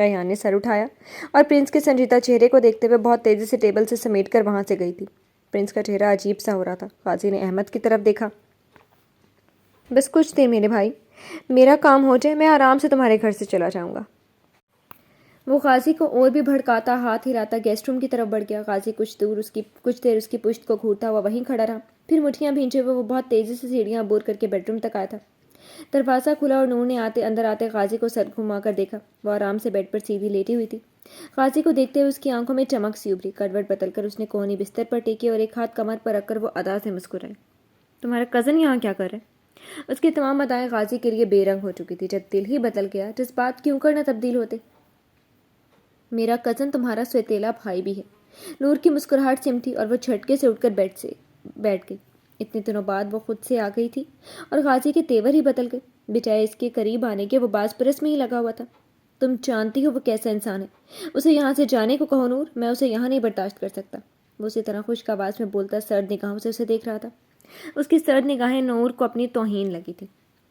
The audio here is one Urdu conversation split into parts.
شایان نے سر اٹھایا اور پرنس کے سنجیدہ چہرے کو دیکھتے ہوئے بہت تیزی سے ٹیبل سے سمیٹ کر وہاں سے گئی تھی۔ پرنس کا چہرہ عجیب سا ہو رہا تھا۔ قاضی نے احمد کی طرف دیکھا۔ بس کچھ دیر میرے بھائی، میرا کام ہو جائے میں آرام سے تمہارے گھر سے چلا جاؤں گا۔ وہ قاضی کو اور بھی بھڑکاتا ہاتھ ہلاتا گیسٹ روم کی طرف بڑھ گیا۔ قاضی کچھ دیر اس کی پشت کو گھورتا ہوا وہیں کھڑا رہا، پھر مٹھیاں بھینچے ہوئے وہ بہت تیزی سے سیڑھیاں عبور کر کے بیڈ روم تک آیا تھا۔ دروازہ کھلا اور نور نے اندر آتے قاضی کو سر گھما کر دیکھا۔ وہ آرام سے بیڈ پر سیدھی لیٹی ہوئی تھی۔ قاضی کو دیکھتے ہوئے اس کی آنکھوں میں چمک سی ابھری۔ کروٹ بدل کر اس نے کوہنی بستر پر ٹیکی اور ایک ہاتھ کمر پر رکھ کر وہ ادا سے مسکرائی۔ تمہارا کزن یہاں کیا کر رہا ہے؟ اس کی تمام ادائیں قاضی کے لیے بے رنگ ہو چکی تھی۔ جب دل ہی بدل گیا، جذبات کیوں کر نہ تبدیل ہوتے؟ میرا کزن تمہارا سوتیلا بھائی بھی ہے۔ نور کی مسکراہٹ سمٹی اور وہ جھٹکے سے اٹھ کر بیڈ سے بیٹھ گئی۔ اتنے دنوں بعد وہ خود سے آ گئی تھی اور قاضی کے تیور ہی بدل گئے۔ بجائے اس کے قریب آنے کے وہ باز پرس میں ہی لگا ہوا تھا۔ تم جانتی ہو وہ کیسا انسان ہے۔ اسے یہاں سے جانے کو کہو نور، میں اسے یہاں نہیں برداشت کر سکتا۔ وہ اسی طرح خشک آواز میں بولتا سرد نگاہوں سے اسے دیکھ رہا تھا۔ اس کی سرد نگاہیں نور کو اپنی توہین لگی تھی۔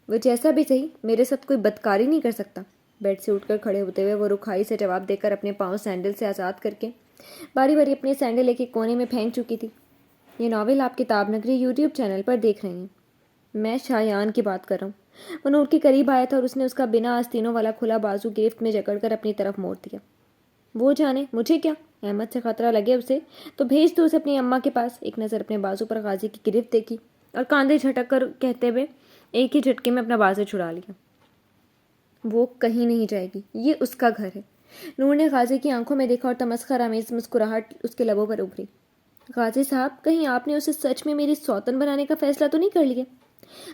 وہ جیسا بھی صحیح میرے ساتھ کوئی بدکاری نہیں کر سکتا۔ بیڈ سے اٹھ کر کھڑے ہوتے ہوئے وہ رکھائی سے جواب دے کر اپنے پاؤں سینڈل سے آزاد کر کے باری باری اپنے سینڈل ایک کونے میں پھینک چکی تھی۔ یہ ناول آپ کتاب نگری یوٹیوب چینل پر دیکھ رہی ہیں۔ میں شایان کی بات کر رہا ہوں۔ وہ نور کے قریب آیا تھا اور اس نے اس کا بنا آستینوں والا کھلا بازو گرفت میں جکڑ کر اپنی طرف موڑ دیا۔ وہ جانے مجھے کیا، احمد سے خطرہ لگے اسے تو بھیج دو اسے اپنی اماں کے پاس۔ ایک نظر اپنے بازو پر قاضی کی گرفت دیکھی اور کاندھے جھٹک کر کہتے ہوئے ایک ہی جھٹکے میں اپنا بازو چھڑا لیا۔ وہ کہیں نہیں جائے گی، یہ اس کا گھر ہے۔ نور نے قاضی کی آنکھوں میں دیکھا اور تمسخر آمیز مسکراہٹ اس کے لبوں پر ابھری۔ قاضی صاحب، کہیں آپ نے اسے سچ میں میری سوتن بنانے کا فیصلہ تو نہیں کر لیا؟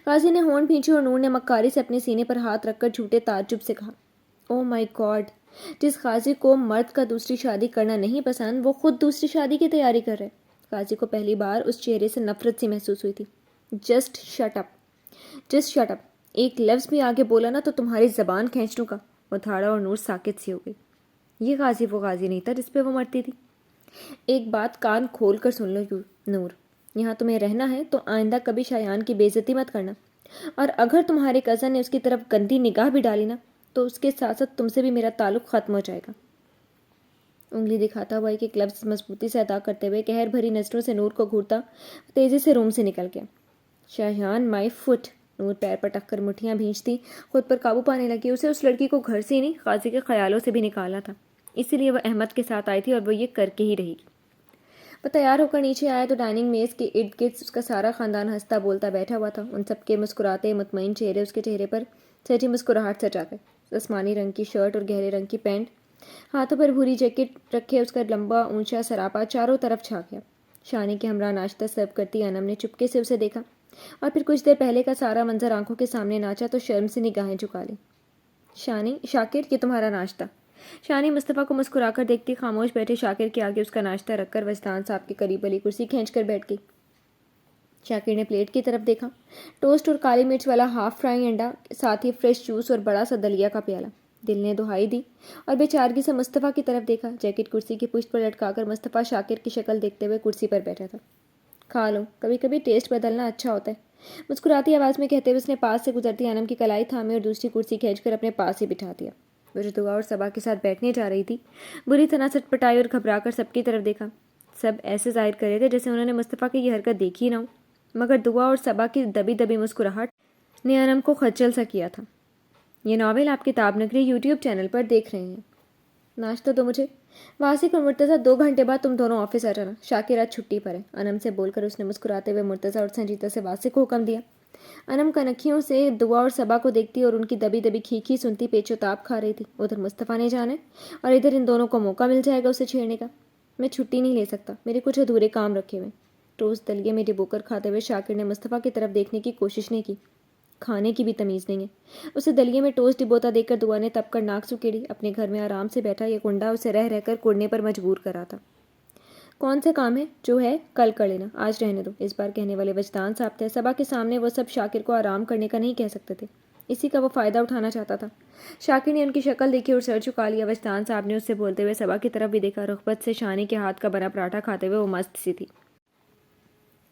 قاضی نے ہونٹ بھینچی اور نور نے مکاری سے اپنے سینے پر ہاتھ رکھ کر جھوٹے تعجب سے کہا، او مائی گاڈ! جس قاضی کو مرد کا دوسری شادی کرنا نہیں پسند، وہ خود دوسری شادی کی تیاری کر رہے۔ قاضی کو پہلی بار اس چہرے سے نفرت سی محسوس ہوئی تھی۔ Just shut up, just shut up! ایک لفظ بھی آگے بولا نا تو تمہاری زبان کھینچ لوں گا۔ وہ دھاڑا اور نور ساکت سی ہو گئی۔ یہ قاضی وہ قاضی نہیں تھا جس پہ وہ مرتی تھی۔ ایک بات کان کھول کر سن لو نور، یہاں تمہیں رہنا ہے تو آئندہ کبھی شایان کی بے عزتی مت کرنا، اور اگر تمہارے کزن نے اس کی طرف گندی نگاہ بھی ڈالی نا تو اس کے ساتھ ساتھ تم سے بھی میرا تعلق ختم ہو جائے گا۔ انگلی دکھاتا ہوا ایک لفظ مضبوطی سے ادا کرتے ہوئے قہر بھری نظروں سے نور کو گھورتا تیزی سے روم سے نکل گیا۔ شایان مائی فٹ! نور پیر پر ٹک کر مٹھیاں بھینچتی خود پر قابو پانے لگی۔ اسے اس لڑکی کو گھر سے ہی نہیں، قاضی کے خیالوں سے بھی نکالنا تھا، اسی لیے وہ احمد کے ساتھ آئی تھی اور وہ یہ کر کے ہی رہے گی۔ وہ تیار ہو کر نیچے آیا تو ڈائننگ میز کے ارد گرد اس کا سارا خاندان ہنستا بولتا بیٹھا ہوا تھا۔ ان سب کے مسکراتے مطمئن چہرے اس کے چہرے پر سجی مسکراہٹ سجا گئے۔ آسمانی رنگ کی شرٹ اور گہرے رنگ کی پینٹ، ہاتھوں پر بھوری جیکٹ رکھے اس کا لمبا اونچا سراپا چاروں طرف چھا گیا۔ شانی کے ہمراہ ناشتہ سرو کرتی انم نے چپکے سے اسے دیکھا اور پھر کچھ دیر پہلے کا سارا منظر آنکھوں کے سامنے ناچا تو شرم سے نگاہیں جھکا لی۔ شانی، شاکر، یہ تمہارا ناشتہ۔ شانی مصطفیٰ کو مسکرا کر دیکھتی خاموش بیٹھے شاکر کے آگے اس کا ناشتہ رکھ کر وجدان صاحب کے قریب والی کرسی کھینچ کر بیٹھ گئی۔ شاکر نے پلیٹ کی طرف دیکھا۔ ٹوسٹ اور کالی مرچ والا ہاف فرائنگ انڈا، ساتھ ہی فریش جوس اور بڑا سا دلیا کا پیالہ۔ دل نے دہائی دی اور بے چارگی سے مصطفیٰ کی طرف دیکھا۔ جیکٹ کرسی کی پشت پر لٹکا کر مصطفیٰ شاکر کی شکل دیکھتے ہوئے کرسی پر بیٹھا تھا۔ کھا لو، کبھی کبھی ٹیسٹ بدلنا اچھا ہوتا ہے، مسکراتی آواز میں کہتے ہوئے اس نے پاس سے گزرتی انم کی کلائی تھامی اور دوسری کرسی کھینچ کر اپنے پاس ہی بٹھا دیا۔ وہ جو دعا اور صبا کے ساتھ بیٹھنے جا رہی تھی، بری طرح سٹپٹائی اور گھبرا کر سب کی طرف دیکھا۔ سب ایسے ظاہر کر رہے تھے جیسے انہوں نے مصطفیٰ کی یہ حرکت دیکھی نہ ہو، مگر دعا اور صبا کی دبی دبی مسکراہٹ نے انم کو خجل سا کیا تھا۔ یہ ناول آپ کتاب نگری یوٹیوب چینل پر دیکھ رہے ہیں۔ ناشتہ دو مجھے، واسق اور مرتضیٰ 2 گھنٹے بعد تم دونوں آفس آ جانا، شاکر آج چھٹی پر ہے۔ انم سے بول کر اس نے مسکراتے ہوئے مرتضیٰ اور سنجیدہ سے واسق کو حکم دیا۔ انم کنکھیوں سے دعا اور صبا کو دیکھتی اور ان کی دبی دبی کھیکھی سنتی پیچ و تاب کھا رہی تھی۔ ادھر مصطفیٰ نے جانا ہے اور ادھر ان دونوں کو موقع مل جائے گا اسے چھیڑنے کا۔ میں چھٹی نہیں لے سکتا، میرے کچھ ادھورے کام رکھے ہوئے۔ ٹوسٹ دلیے میں ڈبو کر کھاتے ہوئے شاکر نے مصطفیٰ کی طرف دیکھنے کی کوشش نہیں کی۔ کھانے کی بھی تمیز نہیں ہے۔ اسے دلیے میں ٹوسٹ ڈبوتا دیکھ کر دعا نے تپ کر ناک سکیڑی۔ اپنے گھر میں آرام سے بیٹھا یہ کنڈا اسے رہ رہ کر کڑنے پر مجبور کرا تھا۔ کون سے کام ہے؟ جو ہے کل کر لینا، آج رہنے دو، اس بار کہنے والے وجدان صاحب تھے۔ صبا کے سامنے وہ سب شاکر کو آرام کرنے کا نہیں کہہ سکتے تھے، اسی کا وہ فائدہ اٹھانا چاہتا تھا۔ شاکر نے ان کی شکل دیکھی اور سر جھکا لیا۔ وجدان صاحب نے اس سے بولتے ہوئے صبا کی طرف بھی دیکھا۔ رغبت سے شانی کے ہاتھ کا بنا پراٹھا کھاتے ہوئے وہ مست سی تھی۔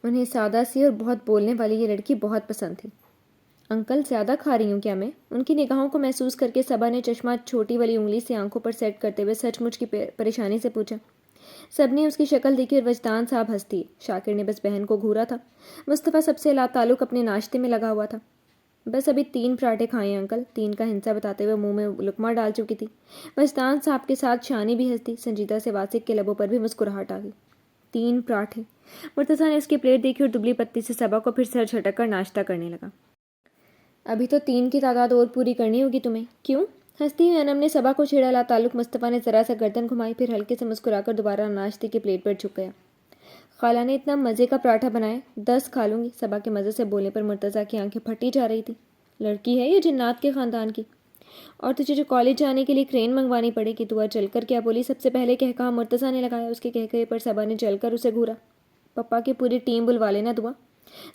انہیں سادہ سی اور بہت بولنے والی یہ لڑکی بہت پسند تھی۔ انکل زیادہ کھا رہی ہوں کیا میں؟ ان کی نگاہوں کو محسوس کر کے صبا نے چشمہ چھوٹی والی انگلی سے آنکھوں پر سیٹ کرتے ہوئے سچ مچ کی پریشانی سے پوچھا۔ سب نے اس کی شکل دیکھی اور وجدان صاحب ہنس دیے۔ شاکر نے بس بہن کو گھورا تھا۔ مصطفیٰ سب سے لا تعلق اپنے ناشتے میں لگا ہوا تھا۔ بس ابھی 3 پراٹھے کھائے ہیں انکل، 3 کا ہنسا بتاتے ہوئے منہ میں لقمہ ڈال چکی تھی۔ وجدان صاحب کے ساتھ شانی بھی ہنس دی۔ سنجیدہ سے واسق کے لبوں پر بھی مسکراہٹ آ گئی۔ 3 پراٹھے؟ مرتضیٰ نے اس کی پلیٹ دیکھی اور دبلی پتی سے صبا کو پھر سر جھٹک کر ناشتہ کرنے لگا۔ ابھی تو 3 کی تعداد اور پوری کرنی ہوگی تمہیں۔ کیوں؟ ہنستی ہوئی انم نے صبا کو چھیڑا۔ لا تعلق مصطفیٰ نے ذرا سا گردن گھمائی، پھر ہلکے سے مسکرا کر دوبارہ ناشتے کی پلیٹ پر جھک گیا۔ خالہ نے اتنا مزے کا پراٹھا بنایا، 10 کھا لوں گی۔ صبا کے مزے سے بولنے پر مرتضیٰ کی آنکھیں پھٹی جا رہی تھی۔ لڑکی ہے یہ جنات کے خاندان کی، اور تجھے جو کالج جانے کے لیے کرین منگوانی پڑے گی۔ دعا چل کر کیا بولی؟ سب سے پہلے کہا مرتضیٰ نے لگایا۔ اس کے کہے پر صبا نے چل کر اسے گھورا۔ پپا کی پوری ٹیم بلوا لینا دعا۔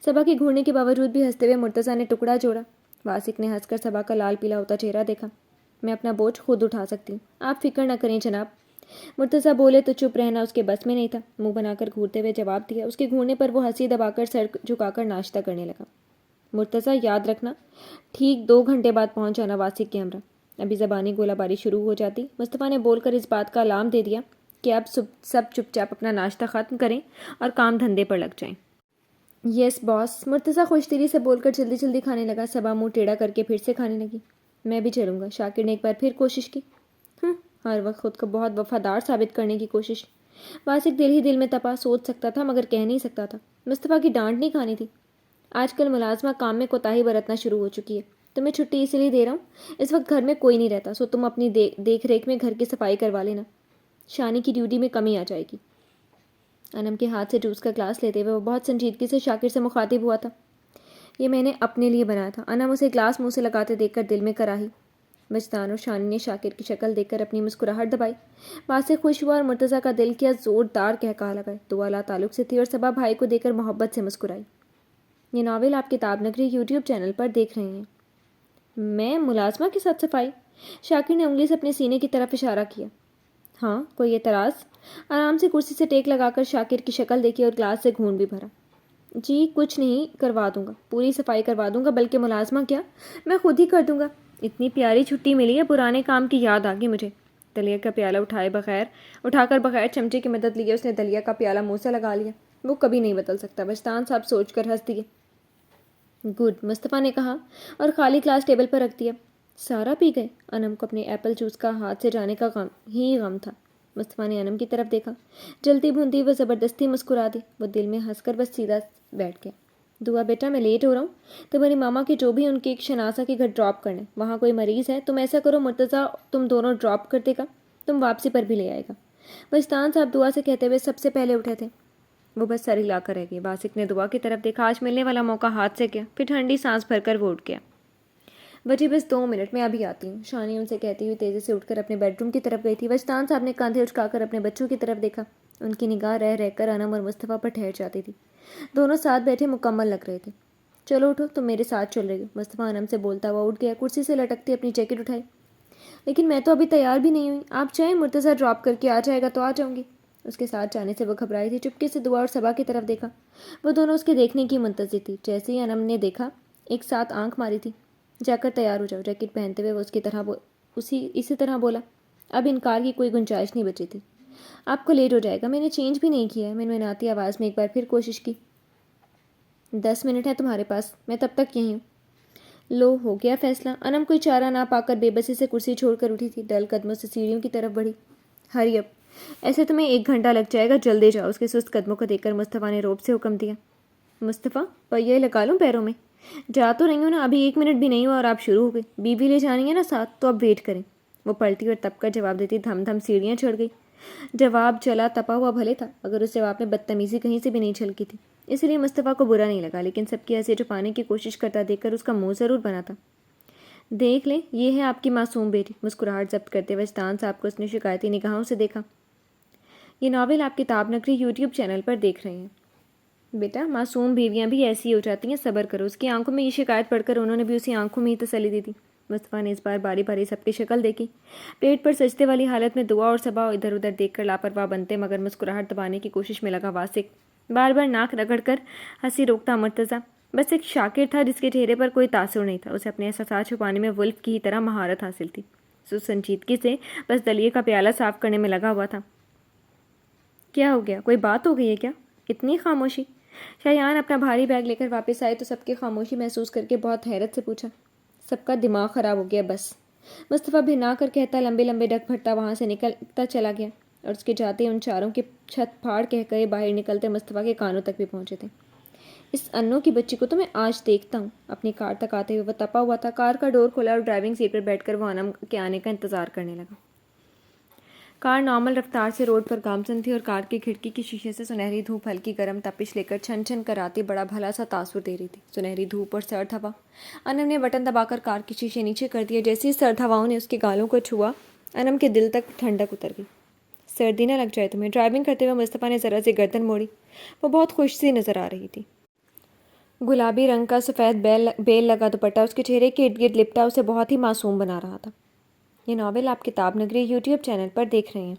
صبا کے گھورنے کے باوجود بھی ہنستے ہوئے مرتضیٰ نے ٹکڑا جوڑا۔ واسق نے ہنس کر صبا کا لال پیلا ہوتا چہرہ دیکھا۔ میں اپنا بوجھ خود اٹھا سکتی ہوں، آپ فکر نہ کریں جناب۔ مرتضیٰ بولے تو چپ رہنا اس کے بس میں نہیں تھا۔ منہ بنا کر گھورتے ہوئے جواب دیا۔ اس کے گھورنے پر وہ ہنسی دبا کر سر جھکا کر ناشتہ کرنے لگا۔ مرتضیٰ یاد رکھنا، ٹھیک 2 گھنٹے بعد پہنچ جانا واسق کے ہمراہ۔ ابھی زبانی گولہ باری شروع ہو جاتی۔ مصطفیٰ نے بول کر اس بات کا الارم دے دیا کہ اب سب چپ چاپ اپنا ناشتہ ختم کریں اور کام دھندے پر لگ جائیں۔ یس باس، مرتضیٰ خوش دلی سے بول کر جلدی جلدی کھانے لگا۔ صبا منہ ٹیڑھا کر کے پھر سے کھانے لگی۔ میں بھی چلوں گا، شاکر نے ایک بار پھر کوشش کی۔ ہر وقت خود کو بہت وفادار ثابت کرنے کی کوشش۔ واسق دل ہی دل میں تپا، سوچ سکتا تھا مگر کہہ نہیں سکتا تھا۔ مصطفیٰ کی ڈانٹ نہیں کھانی تھی۔ آج کل ملازمہ کام میں کوتاہی برتنا شروع ہو چکی ہے۔ تمہیں چھٹی اس لیے دے رہا ہوں، اس وقت گھر میں کوئی نہیں رہتا، سو تم اپنی دیکھ ریکھ میں گھر کی صفائی کروا لینا۔ شانی کی ڈیوٹی میں کمی آ جائے گی۔ انم کے ہاتھ سے جوس کا گلاس لیتے ہوئے وہ بہت سنجیدگی سے شاکر سے مخاطب ہوا تھا۔ یہ میں نے اپنے لیے بنایا تھا۔ انم اسے گلاس منہ سے لگاتے دیکھ کر دل میں کراہی۔ وجدان اور شانی نے شاکر کی شکل دیکھ کر اپنی مسکراہٹ دبائی۔ واسق خوش ہوا اور مرتضیٰ کا دل کیا زوردار قہقہا لگائے۔ دعا لا تعلق سے تھی اور صبا بھائی کو دیکھ کر محبت سے مسکرائی۔ یہ ناول آپ کتاب نگری یوٹیوب چینل پر دیکھ رہے ہیں۔ میں ملازمہ کے ساتھ صفائی؟ شاکر نے انگلی سے اپنے سینے کی طرف اشارہ کیا۔ ہاں، کوئی اعتراض؟ آرام سے کرسی سے ٹیک لگا کر شاکر کی شکل دیکھی اور گلاس سے گھون بھی بھرا۔ جی کچھ نہیں، کروا دوں گا، پوری صفائی کروا دوں گا، بلکہ ملازمہ کیا، میں خود ہی کر دوں گا۔ اتنی پیاری چھٹی ملی ہے، پرانے کام کی یاد آ گئی مجھے۔ دلیا کا پیالہ اٹھا کر بغیر چمچے کی مدد لیے اس نے دلیا کا پیالہ منہ سے لگا لیا۔ وہ کبھی نہیں بدل سکتا، وجدان صاحب سوچ کر ہنس دیے۔ گڈ، مصطفیٰ نے کہا اور خالی گلاس ٹیبل پر رکھ دیا۔ سارا پی گئے؟ انم کو اپنے ایپل جوس کا ہاتھ سے جانے کا غم تھا۔ مصطفیٰ نے انم کی طرف دیکھا۔ جلتی بھونتی وہ زبردستی مسکرا دی۔ وہ دل میں ہنس کر بس سیدھا بیٹھ گیا۔ دعا بیٹا میں لیٹ ہو رہا ہوں، تمہاری ماما کے جو بھی ان کے ایک شناسہ کے گھر ڈراپ کرنے، وہاں کوئی مریض ہے، تم ایسا کرو مرتضیٰ تم دونوں ڈراپ کر دے گا، تم واپسی پر بھی لے آئے گا۔ وجدان صاحب دعا سے کہتے ہوئے سب سے پہلے اٹھے تھے۔ وہ بس سر ہلا کر رہ گئے۔ واسق نے دعا کی طرف دیکھا۔ آج ملنے والا موقع ہاتھ سے گیا۔ پھر ٹھنڈی سانس بھر کر وہ اٹھ گیا۔ بچی بس 2 منٹ میں ابھی آتی ہوں، شانی ان سے کہتی ہوئی تیزی سے اٹھ کر اپنے بیڈ روم کی طرف گئی تھی۔ وجدان صاحب نے کاندھے اچکا کر اپنے بچوں کی طرف دیکھا۔ ان کی نگاہ رہ رہ کر انم اور مصطفیٰ پر ٹھہر جاتی تھی۔ دونوں ساتھ بیٹھے مکمل لگ رہے تھے۔ چلو اٹھو، تم میرے ساتھ چل رہی ہو۔ مصطفیٰ انم سے بولتا ہوا اٹھ گیا، کرسی سے لٹکتی اپنی جیکٹ اٹھائی۔ لیکن میں تو ابھی تیار بھی نہیں ہوئی، آپ چاہیں مرتضیٰ ڈراپ کر کے آ جائے گا تو آ جاؤں گی۔ اس کے ساتھ جانے سے وہ گھبرائی تھی۔ چپکے سے دعا اور صبا کی طرف دیکھا۔ وہ دونوں اس کے دیکھنے کی منتظر تھی۔ جیسے ہی انم نے دیکھا، ایک ساتھ آنکھ ماری تھی۔ جا کر تیار ہو جاؤ، جیکٹ پہنتے ہوئے وہ اسی طرح بولا۔ اب انکار کی کوئی گنجائش نہیں بچی تھی۔ آپ کو لیٹ ہو جائے گا، میں نے چینج بھی نہیں کیا ہے۔ منمناتی آواز میں ایک بار پھر کوشش کی۔ 10 منٹ ہے تمہارے پاس، میں تب تک یہیں ہوں۔ لو ہو گیا فیصلہ۔ انم کوئی چارہ نہ پا کر بے بسی سے کرسی چھوڑ کر اٹھی تھی۔ ڈل قدموں سے سیڑھیوں کی طرف بڑھی۔ ہری اپ، ایسے تمہیں 1 گھنٹہ لگ جائے گا، جلدی جاؤ۔ اس کے سست قدموں کو دیکھ کر مصطفیٰ نے روب سے حکم دیا۔ مصطفیٰ، پہیے لگا لوں پیروں میں؟ جا تو رہی ہوں نا، ابھی 1 منٹ بھی نہیں ہوا اور آپ شروع ہو گئے۔ بیوی لے جانی ہے نا ساتھ، تو اب ویٹ کریں۔ وہ پلٹی اور تپ کر جواب دیتی دھم دھم سیڑھیاں چڑھ گئی۔ جواب جلا تپا ہوا بھلے تھا، مگر اس جواب میں بدتمیزی کہیں سے بھی نہیں چھلکی تھی۔ اس لیے مصطفیٰ کو برا نہیں لگا، لیکن سب کی حیثیت چھپانے کی کوشش کرتا دیکھ کر اس کا منہ ضرور بنا تھا۔ دیکھ لیں، یہ ہے آپ کی معصوم بیٹی۔ مسکراہٹ ضبط کرتے وجدان صاحب کو اس نے شکایتی نگاہوں سے دیکھا۔ یہ ناول آپ کتاب نگری یوٹیوب چینل پر دیکھ رہے ہیں۔ بیٹا، معصوم بیویاں بھی ایسی ہو جاتی ہیں، صبر کرو۔ اس کی آنکھوں میں یہ شکایت پڑھ کر انہوں نے بھی اسی آنکھوں میں ہی تسلی دی تھی۔ مصطفیٰ نے اس بار باری باری سب کی شکل دیکھی۔ پیٹ پر سجدے والی حالت میں دعا اور صبا ادھر ادھر دیکھ کر لاپرواہ بنتے مگر مسکراہٹ دبانے کی کوشش میں لگا واسق۔ بار بار ناک رگڑ کر ہنسی روکتا مرتضیٰ۔ بس ایک شاکر تھا جس کے چہرے پر کوئی تاثر نہیں تھا. اسے اپنے احساسات چھپانے میں ولف کی ہی طرح مہارت حاصل تھی. سنجیدگی سے بس دلیے کا پیالہ صاف کرنے میں لگا ہوا تھا. کیا ہو گیا؟ کوئی بات ہو گئی ہے کیا؟ اتنی خاموشی؟ شایان اپنا بھاری بیگ لے کر واپس آئے تو سب کی خاموشی محسوس کر کے بہت حیرت سے پوچھا. سب کا دماغ خراب ہو گیا بس. مصطفیٰ بھنا کر کہتا لمبے لمبے ڈگ بھرتا وہاں سے نکلتا چلا گیا اور اس کے جاتے ان چاروں کی چھت پھاڑ کہہ باہر نکلتے مصطفیٰ کے کانوں تک بھی پہنچے تھے. اس انوں کی بچی کو تو میں آج دیکھتا ہوں. اپنی کار تک آتے ہوئے وہ تپا ہوا تھا. کار کا ڈور کھولا اور ڈرائیونگ سیٹ پر بیٹھ کر وہ انم کے آنے کا انتظار کرنے لگا. کار نارمل رفتار سے روڈ پر گامزن تھی اور کار کی کھڑکی کی شیشے سے سنہری دھوپ ہلکی گرم تپش لے کر چھن چھن کر آتی بڑا بھلا سا تاثر دے رہی تھی. سنہری دھوپ اور سرد ہوا. انم نے بٹن دبا کر کار کی شیشے نیچے کر دیے. جیسے ہی سرد ہواؤں نے اس کے گالوں کو چھوا انم کے دل تک ٹھنڈک اتر گئی. سردی نہ لگ جائے تمہیں. ڈرائیونگ کرتے ہوئے مصطفیٰ نے ذرا سی گردن موڑی. وہ بہت خوش سی نظر آ رہی تھی. گلابی رنگ کا سفید بیل لگا دوپٹہ اس کے چہرے کے ارد گرد لپٹا اسے بہت ہی معصوم بنا رہا تھا. یہ ناول آپ کتاب نگری یوٹیوب چینل پر دیکھ رہے ہیں.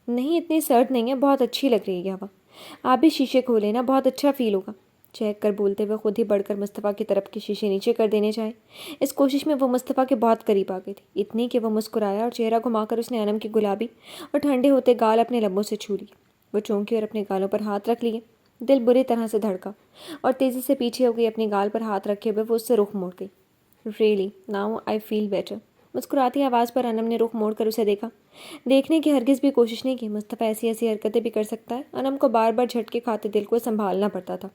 نہیں اتنی سرد نہیں ہے. بہت اچھی لگ رہی ہے ہوا. آپ بھی شیشے کھولیں نا. بہت اچھا فیل ہوگا. چہک کر بولتے ہوئے خود ہی بڑھ کر مصطفیٰ کی طرف کے شیشے نیچے کر دینے چاہے. اس کوشش میں وہ مصطفیٰ کے بہت قریب آ گئی تھی. اتنی کہ وہ مسکرایا اور چہرہ گھما کر اس نے انم کی گلابی اور ٹھنڈے ہوتے گال اپنے لبوں سے چھو لیے. وہ چونکی اور اپنے گالوں پر ہاتھ رکھ لیے. دل بری طرح سے دھڑکا اور تیزی سے پیچھے ہو گئی. اپنے گال پر ہاتھ رکھے ہوئے وہ اس سے رخ موڑ گئی. Really now I feel better. مسکراتی آواز پر انم نے رخ موڑ کر اسے دیکھا. دیکھنے کی ہرگز بھی کوشش نہیں کی. مصطفیٰ ایسی ایسی حرکتیں بھی کر سکتا ہے. انم کو بار بار جھٹکے کھاتے دل کو سنبھالنا پڑتا تھا.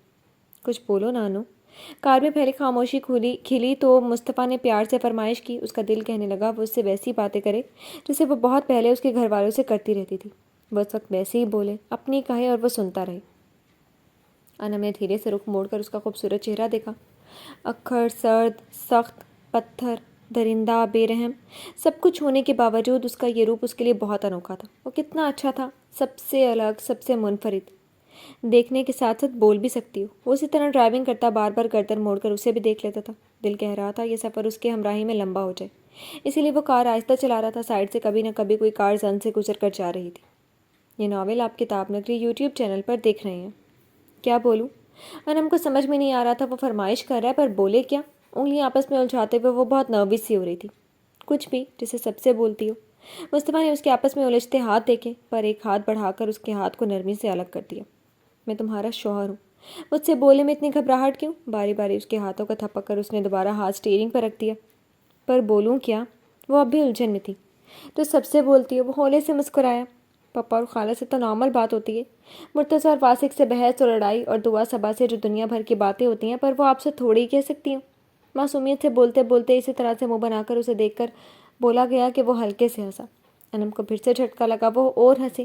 کچھ بولو نانو. کار میں پہلے خاموشی کھلی تو مصطفیٰ نے پیار سے فرمائش کی. اس کا دل کہنے لگا وہ اس سے ویسی باتیں کرے جسے وہ بہت پہلے اس کے گھر والوں سے کرتی رہتی تھی. وہ اس وقت ویسے ہی بولے, اپنی کہے اور وہ سنتا رہے. انم نے دھیرے سے رخ موڑ کر اس کا خوبصورت چہرہ دیکھا. اکھڑ, سرد, سخت, پتھر, درندہ, بے رحم, سب کچھ ہونے کے باوجود اس کا یہ روپ اس کے لیے بہت انوکھا تھا. وہ کتنا اچھا تھا. سب سے الگ, سب سے منفرد. دیکھنے کے ساتھ ساتھ بول بھی سکتی ہو. وہ اسی طرح ڈرائیونگ کرتا بار بار گردن موڑ کر اسے بھی دیکھ لیتا تھا. دل کہہ رہا تھا یہ سفر اس کے ہمراہی میں لمبا ہو جائے. اسی لیے وہ کار آہستہ چلا رہا تھا. سائڈ سے کبھی نہ کبھی کوئی کار زن سے گزر کر جا رہی تھی. یہ ناول آپ کتاب نگری یوٹیوب چینل پر دیکھ رہے ہیں. کیا بولوں؟ انم کو سمجھ میں نہیں آ رہا تھا وہ فرمائش کر رہا ہے پر بولے کیا. انگلیاں آپس میں الجھاتے ہوئے وہ بہت نروس سی ہو رہی تھی. کچھ بھی, جسے سب سے بولتی ہو. مصطفیٰ نے اس کے آپس میں الجھتے ہاتھ دیکھے پر ایک ہاتھ بڑھا کر اس کے ہاتھ کو نرمی سے الگ کر دیا. میں تمہارا شوہر ہوں. مجھ سے بولنے میں اتنی گھبراہٹ کیوں؟ باری باری اس کے ہاتھوں کا تھپک کر اس نے دوبارہ ہاتھ اسٹیئرنگ پر رکھ دیا. پر بولوں کیا؟ وہ اب بھی الجھن میں تھی. تو سب سے بولتی ہو. وہ ہولے سے مسکرایا. پپا اور خالہ سے تو نارمل بات ہوتی ہے. مرتضیٰ اور واسق سے بحث اور لڑائی اور دعا سبا سے جو دنیا بھر کی باتیں ہوتی ہیں, پر وہ آپ سے تھوڑی ہی کہہ سکتی ہوں. معصومیت سے بولتے بولتے اسی طرح سے منہ بنا کر اسے دیکھ کر بولا گیا کہ وہ ہلکے سے ہنسا. انم کو پھر سے جھٹکا لگا. وہ اور ہنسی.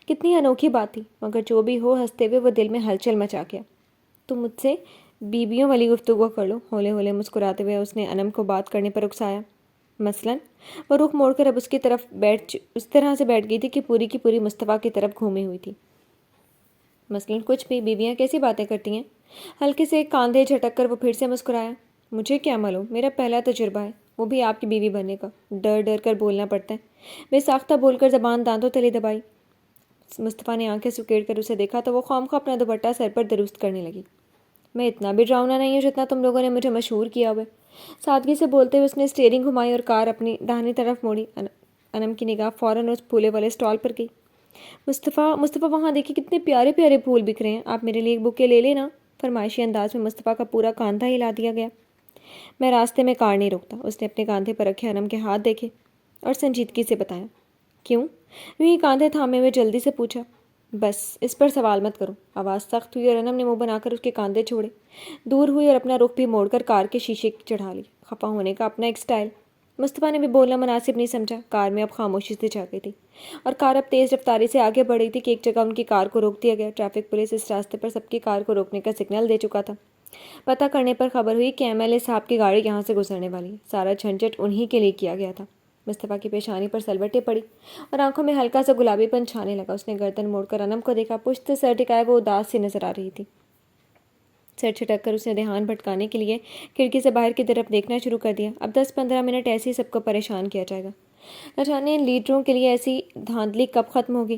کتنی انوکھی بات تھی, مگر جو بھی ہو ہنستے ہوئے وہ دل میں ہلچل مچا گیا. تم مجھ سے بیویوں والی گفتگو کر لو. ہولے ہولے مسکراتے ہوئے اس نے انم کو بات کرنے پر اکسایا. مثلاً وہ رخ موڑ کر اب اس کی طرف اس طرح سے بیٹھ گئی تھی کہ پوری کی پوری مصطفیٰ کی طرف گھومی ہوئی تھی. مثلاً کچھ بھی. بیویاں کیسی باتیں کرتی ہیں؟ ہلکے سے ایک کاندھے جھٹک کر وہ پھر سے مسکرایا. مجھے کیا معلوم. میرا پہلا تجربہ ہے, وہ بھی آپ کی بیوی بننے کا. ڈر ڈر کر بولنا پڑتا ہے. بے ساختہ بول کر زبان دانتوں تلے دبائی. مصطفیٰ نے آنکھیں سکیڑ کر اسے دیکھا تو وہ خواہ اپنا دوپٹہ سر پر درست کرنے لگی. میں اتنا بھی ڈراؤنا نہیں ہوں جتنا تم لوگوں نے مجھے مشہور کیا ہوا ہے. سادگی سے بولتے ہوئے اس نے اسٹیئرنگ گھمائی اور کار اپنی داہنی طرف موڑی. انم کی نگاہ فوراً اس پھولے والے اسٹال پر گئی. مصطفیٰ وہاں دیکھیں کتنے پیارے پیارے پھول بک رہے ہیں. آپ میرے لیے ایک بکے لے لینا. فرمائشی انداز میں مصطفیٰ کا پورا کاندھا ہلا دیا گیا. میں راستے میں کار نہیں روکتا. اس نے اپنے کاندھے پر رکھے انم کے ہاتھ دیکھے اور سنجیدگی سے بتایا. کیوں؟ یوں ہی کاندھے تھامے ہوئے جلدی سے پوچھا. بس اس پر سوال مت کرو. آواز سخت ہوئی اور انم نے منہ بنا کر اس کے کاندھے چھوڑے. دور ہوئی اور اپنا رخ بھی موڑ کر کار کے شیشے چڑھا لی. خفا ہونے کا اپنا ایک سٹائل. مصطفیٰ نے بھی بولنا مناسب نہیں سمجھا. کار میں اب خاموشی سے چھا گئی تھی اور کار اب تیز رفتاری سے آگے بڑھ رہی تھی کہ ایک جگہ ان کی کار کو روک دیا گیا. ٹریفک پولیس اس راستے پر سب کی کار کو روکنے کا سگنل دے چکا تھا. پتہ کرنے پر خبر ہوئی کہ MLA صاحب کی گاڑی یہاں سے گزرنے والی ہے. سارا جھنجھٹ انہی کے لیے کیا گیا تھا. مصطفیٰ کی پیشانی پر سلوٹیں پڑی اور آنکھوں میں ہلکا سا گلابی پن چھانے لگا. اس نے گردن موڑ کر انم کو دیکھا. پشت سے سر ٹکائے وہ اداس سی نظر آ رہی تھی. سر چھٹک کر اس نے دھیان بھٹکانے کے لیے کھڑکی سے باہر کی طرف دیکھنا شروع کر دیا. اب 10-15 منٹ ایسے ہی سب کو پریشان کیا جائے گا. نہ جانے ان لیڈروں کے لیے ایسی دھاندلی کب ختم ہوگی.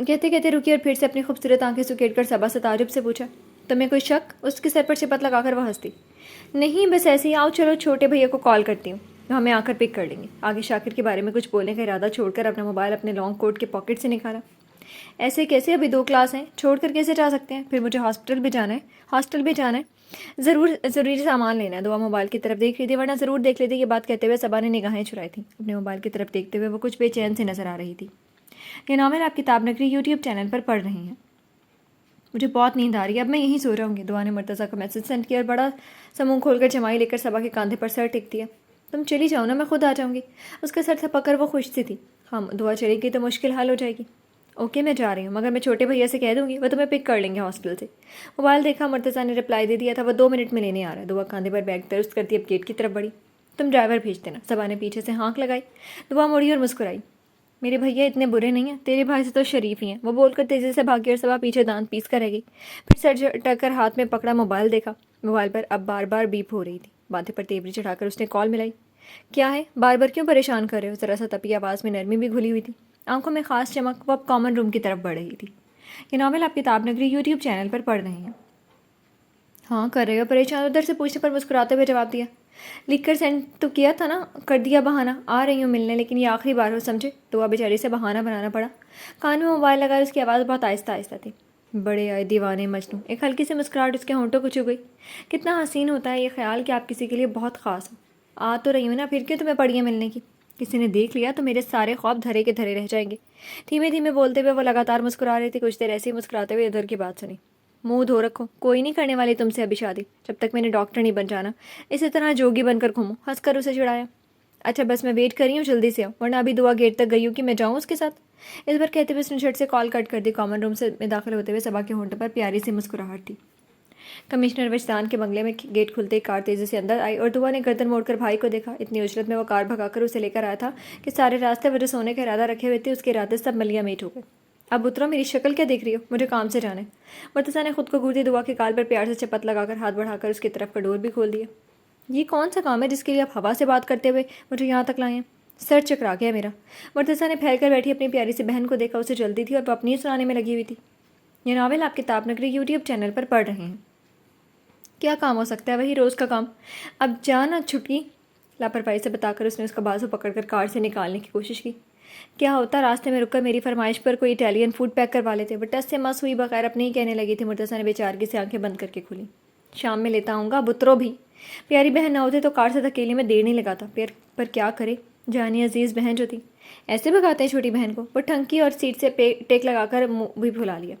کہتے کہتے رکی اور پھر سے اپنی خوبصورت آنکھیں سکیڑ کر صبا سے تعجب سے پوچھا، تمہیں کوئی شک؟ اس کے سر پر شپت لگا کر وہ ہنستی، نہیں بس ایسے ہی، آؤ چلو چھوٹے بھیا کو کال کرتی ہوں، وہ ہمیں آ کر پک کر لیں گے۔ آگے شاکر کے بارے میں کچھ بولنے کا ارادہ چھوڑ کر اپنا موبائل اپنے لانگ کوٹ کے پاکٹ سے نکالا۔ ایسے کیسے؟ ابھی 2 کلاس ہیں، چھوڑ کر کیسے جا سکتے ہیں؟ پھر مجھے ہاسٹل بھی جانا ہے، ضروری سامان لینا ہے۔ دعا موبائل کی طرف دیکھ رہی تھی، ورنہ ضرور دیکھ لیتی۔ یہ بات کہتے ہوئے صبا نے نگاہیں چرائے تھیں اپنے موبائل کی طرف دیکھتے ہوئے، وہ کچھ بے چین سے نظر آ رہی تھی۔ یہ ناول آپ کتاب نگری یوٹیوب چینل پر پڑھ رہی ہیں۔ مجھے بہت نیند آ رہی ہے، اب میں یہیں سو جاؤں گی۔ دعا نے مرتضیٰ کو میسج سینڈ کیا اور بڑا سا منہ کھول کر جمائی لے کر صبا کے کاندھے پر سر ٹک دیا۔ تم چلی جاؤ نا، میں خود آ جاؤں گی۔ اس کا سر تھپک کر وہ خوش سی تھی۔ ہم دعا چلے گی تو مشکل حل ہو جائے گی۔ اوکے میں جا رہی ہوں، مگر میں چھوٹے بھیا سے کہہ دوں گی، وہ تمہیں پک کر لیں گے ہاسٹل سے۔ موبائل دیکھا، مرتضیٰ نے رپلائی دے دیا تھا، وہ 2 منٹ میں لینے آ رہا ہے۔ دعا کاندھے پر بیگ درست کرتی اب گیٹ کی طرف بڑھی۔ تم ڈرائیور بھیج دینا، صبا نے پیچھے سے ہانک لگائی۔ دعا مڑی اور مسکرائی، میرے بھیا اتنے برے نہیں ہیں، تیرے بھائی سے تو شریف ہی ہیں۔ وہ بول کر تیزی سے بھاگی اور صبا پیچھے دانت پیس کر رہ گئی۔ پھر سر جھٹک کر ہاتھ میں پکڑا موبائل دیکھا، موبائل پر اب بار بار بیپ ہو رہی تھی۔ ماتھے پر تیوری چڑھا کر اس نے کال ملائی۔ کیا ہے؟ بار بار کیوں پریشان کر رہے ہو؟ ذرا سا تپی آواز میں نرمی بھی گھلی ہوئی تھی، آنکھوں میں خاص چمک۔ وہ اب کامن روم کی طرف بڑھ رہی تھی۔ یہ ناول آپ کتاب نگری یوٹیوب چینل پر پڑھ رہے ہیں۔ ہاں کر رہے ہو پریشان؟ ادھر سے پوچھنے پر مسکراتے ہوئے جواب دیا، لکھ کر سینڈ تو کیا تھا نا، کر دیا بہانہ، آ رہی ہوں ملنے، لیکن یہ آخری بار ہو سمجھے۔ دعا بیچاری سے بہانہ بنانا پڑا۔ کان میں موبائل لگا، اس کی آواز بہت آہستہ آہستہ تھی، بڑے آئے دیوانے مجنوں۔ ایک ہلکی سی مسکراہٹ اس کے ہونٹوں کو چھو گئی۔ کتنا حسین ہوتا ہے یہ خیال کہ آپ کسی کے لیے بہت خاص ہو۔ آ تو رہی ہوں نا، پھر کیوں تمہیں پڑی ہے ملنے کی؟ کسی نے دیکھ لیا تو میرے سارے خواب دھرے کے دھرے رہ جائیں گے۔ دھیمے دھیمے بولتے ہوئے وہ لگاتار مسکرا رہی تھی۔ کچھ دیر ایسے ہی مسکراتے ہوئے ادھر کی بات سنی۔ منہ دھو رکھو، کوئی نہیں کرنے والی تم سے ابھی شادی، جب تک میں نے ڈاکٹر نہیں بن جانا۔ اسی طرح جوگی بن کر گھومو، ہنس کر اسے چڑھایا۔ اچھا بس میں ویٹ کر رہی ہوں، جلدی سے آؤ، ورنہ ابھی دعا گیٹ تک گئی ہوں کہ میں جاؤں اس کے ساتھ۔ اس بار کہتے ہوئے اس نے جھٹ سے کال کٹ کر دی۔ کامن روم سے میں داخل ہوتے ہوئے صبا کے ہونٹ پر پیاری سی مسکراہٹ تھی۔ کمشنر وجدان کے بنگلے میں گیٹ کھلتے ہی کار تیزی سے اندر آئی اور دعا نے گردن موڑ کر بھائی کو دیکھا۔ اتنی اجلت میں وہ کار بھگا کر اسے لے کر آیا تھا کہ سارے راستے وہ جو سونے کا ارادہ رکھے ہوئے تھے اس کے ارادے سب ملیا میٹ ہو گئے۔ اب اترو، میری شکل کیا دیکھ رہی ہو؟ مجھے کام سے جانا ہے۔ مرتضیٰ نے خود کو گھورتی دعا کے گال پر پیار سے چپت لگا کر ہاتھ بڑھا کر اس کی طرف کا ڈور بھی کھول دیا۔ یہ کون سا کام ہے جس کے لیے آپ ہوا سے بات کرتے ہوئے مجھے یہاں تک لائے ہیں؟ سر چکرا گیا میرا۔ مرتضیٰ نے پھیل کر بیٹھی اپنی پیاری سی بہن کو دیکھا، اسے جلدی تھی اور وہ اپنی ہی سنانے میں لگی ہوئی تھی۔ یہ ناول آپ کتاب نگری یوٹیوب چینل پر پڑھ رہے ہیں۔ کیا کام ہو سکتا ہے؟ وہی روز کا کام۔ اب جانا چھٹکی، لاپرواہی سے بتا کر اس نے اس کا بازو پکڑ کر کار سے نکالنے کی کوشش کی۔ کیا ہوتا راستے میں رک کر میری فرمائش پر کوئی اٹیلین فوڈ پیک کروا لیتے۔ وہ ٹس سے مس ہوئی بغیر اپنے ہی کہنے لگی تھی۔ مرتضیٰ نے بیچارگی سے آنکھیں بند کر کے کھولی۔ شام میں لیتا آؤں گا، بترو بھی۔ پیاری بہن نہ ہوتے تو کار سے دھکیلنے میں دیر نہیں لگاتا، پر کیا کرے، جانی عزیز بہن جو تھی۔ ایسے بھگاتے ہیں چھوٹی بہن کو؟ وہ ٹھنکی اور سیٹ سے ٹیک لگا کر منہ بھی بھلا لیا۔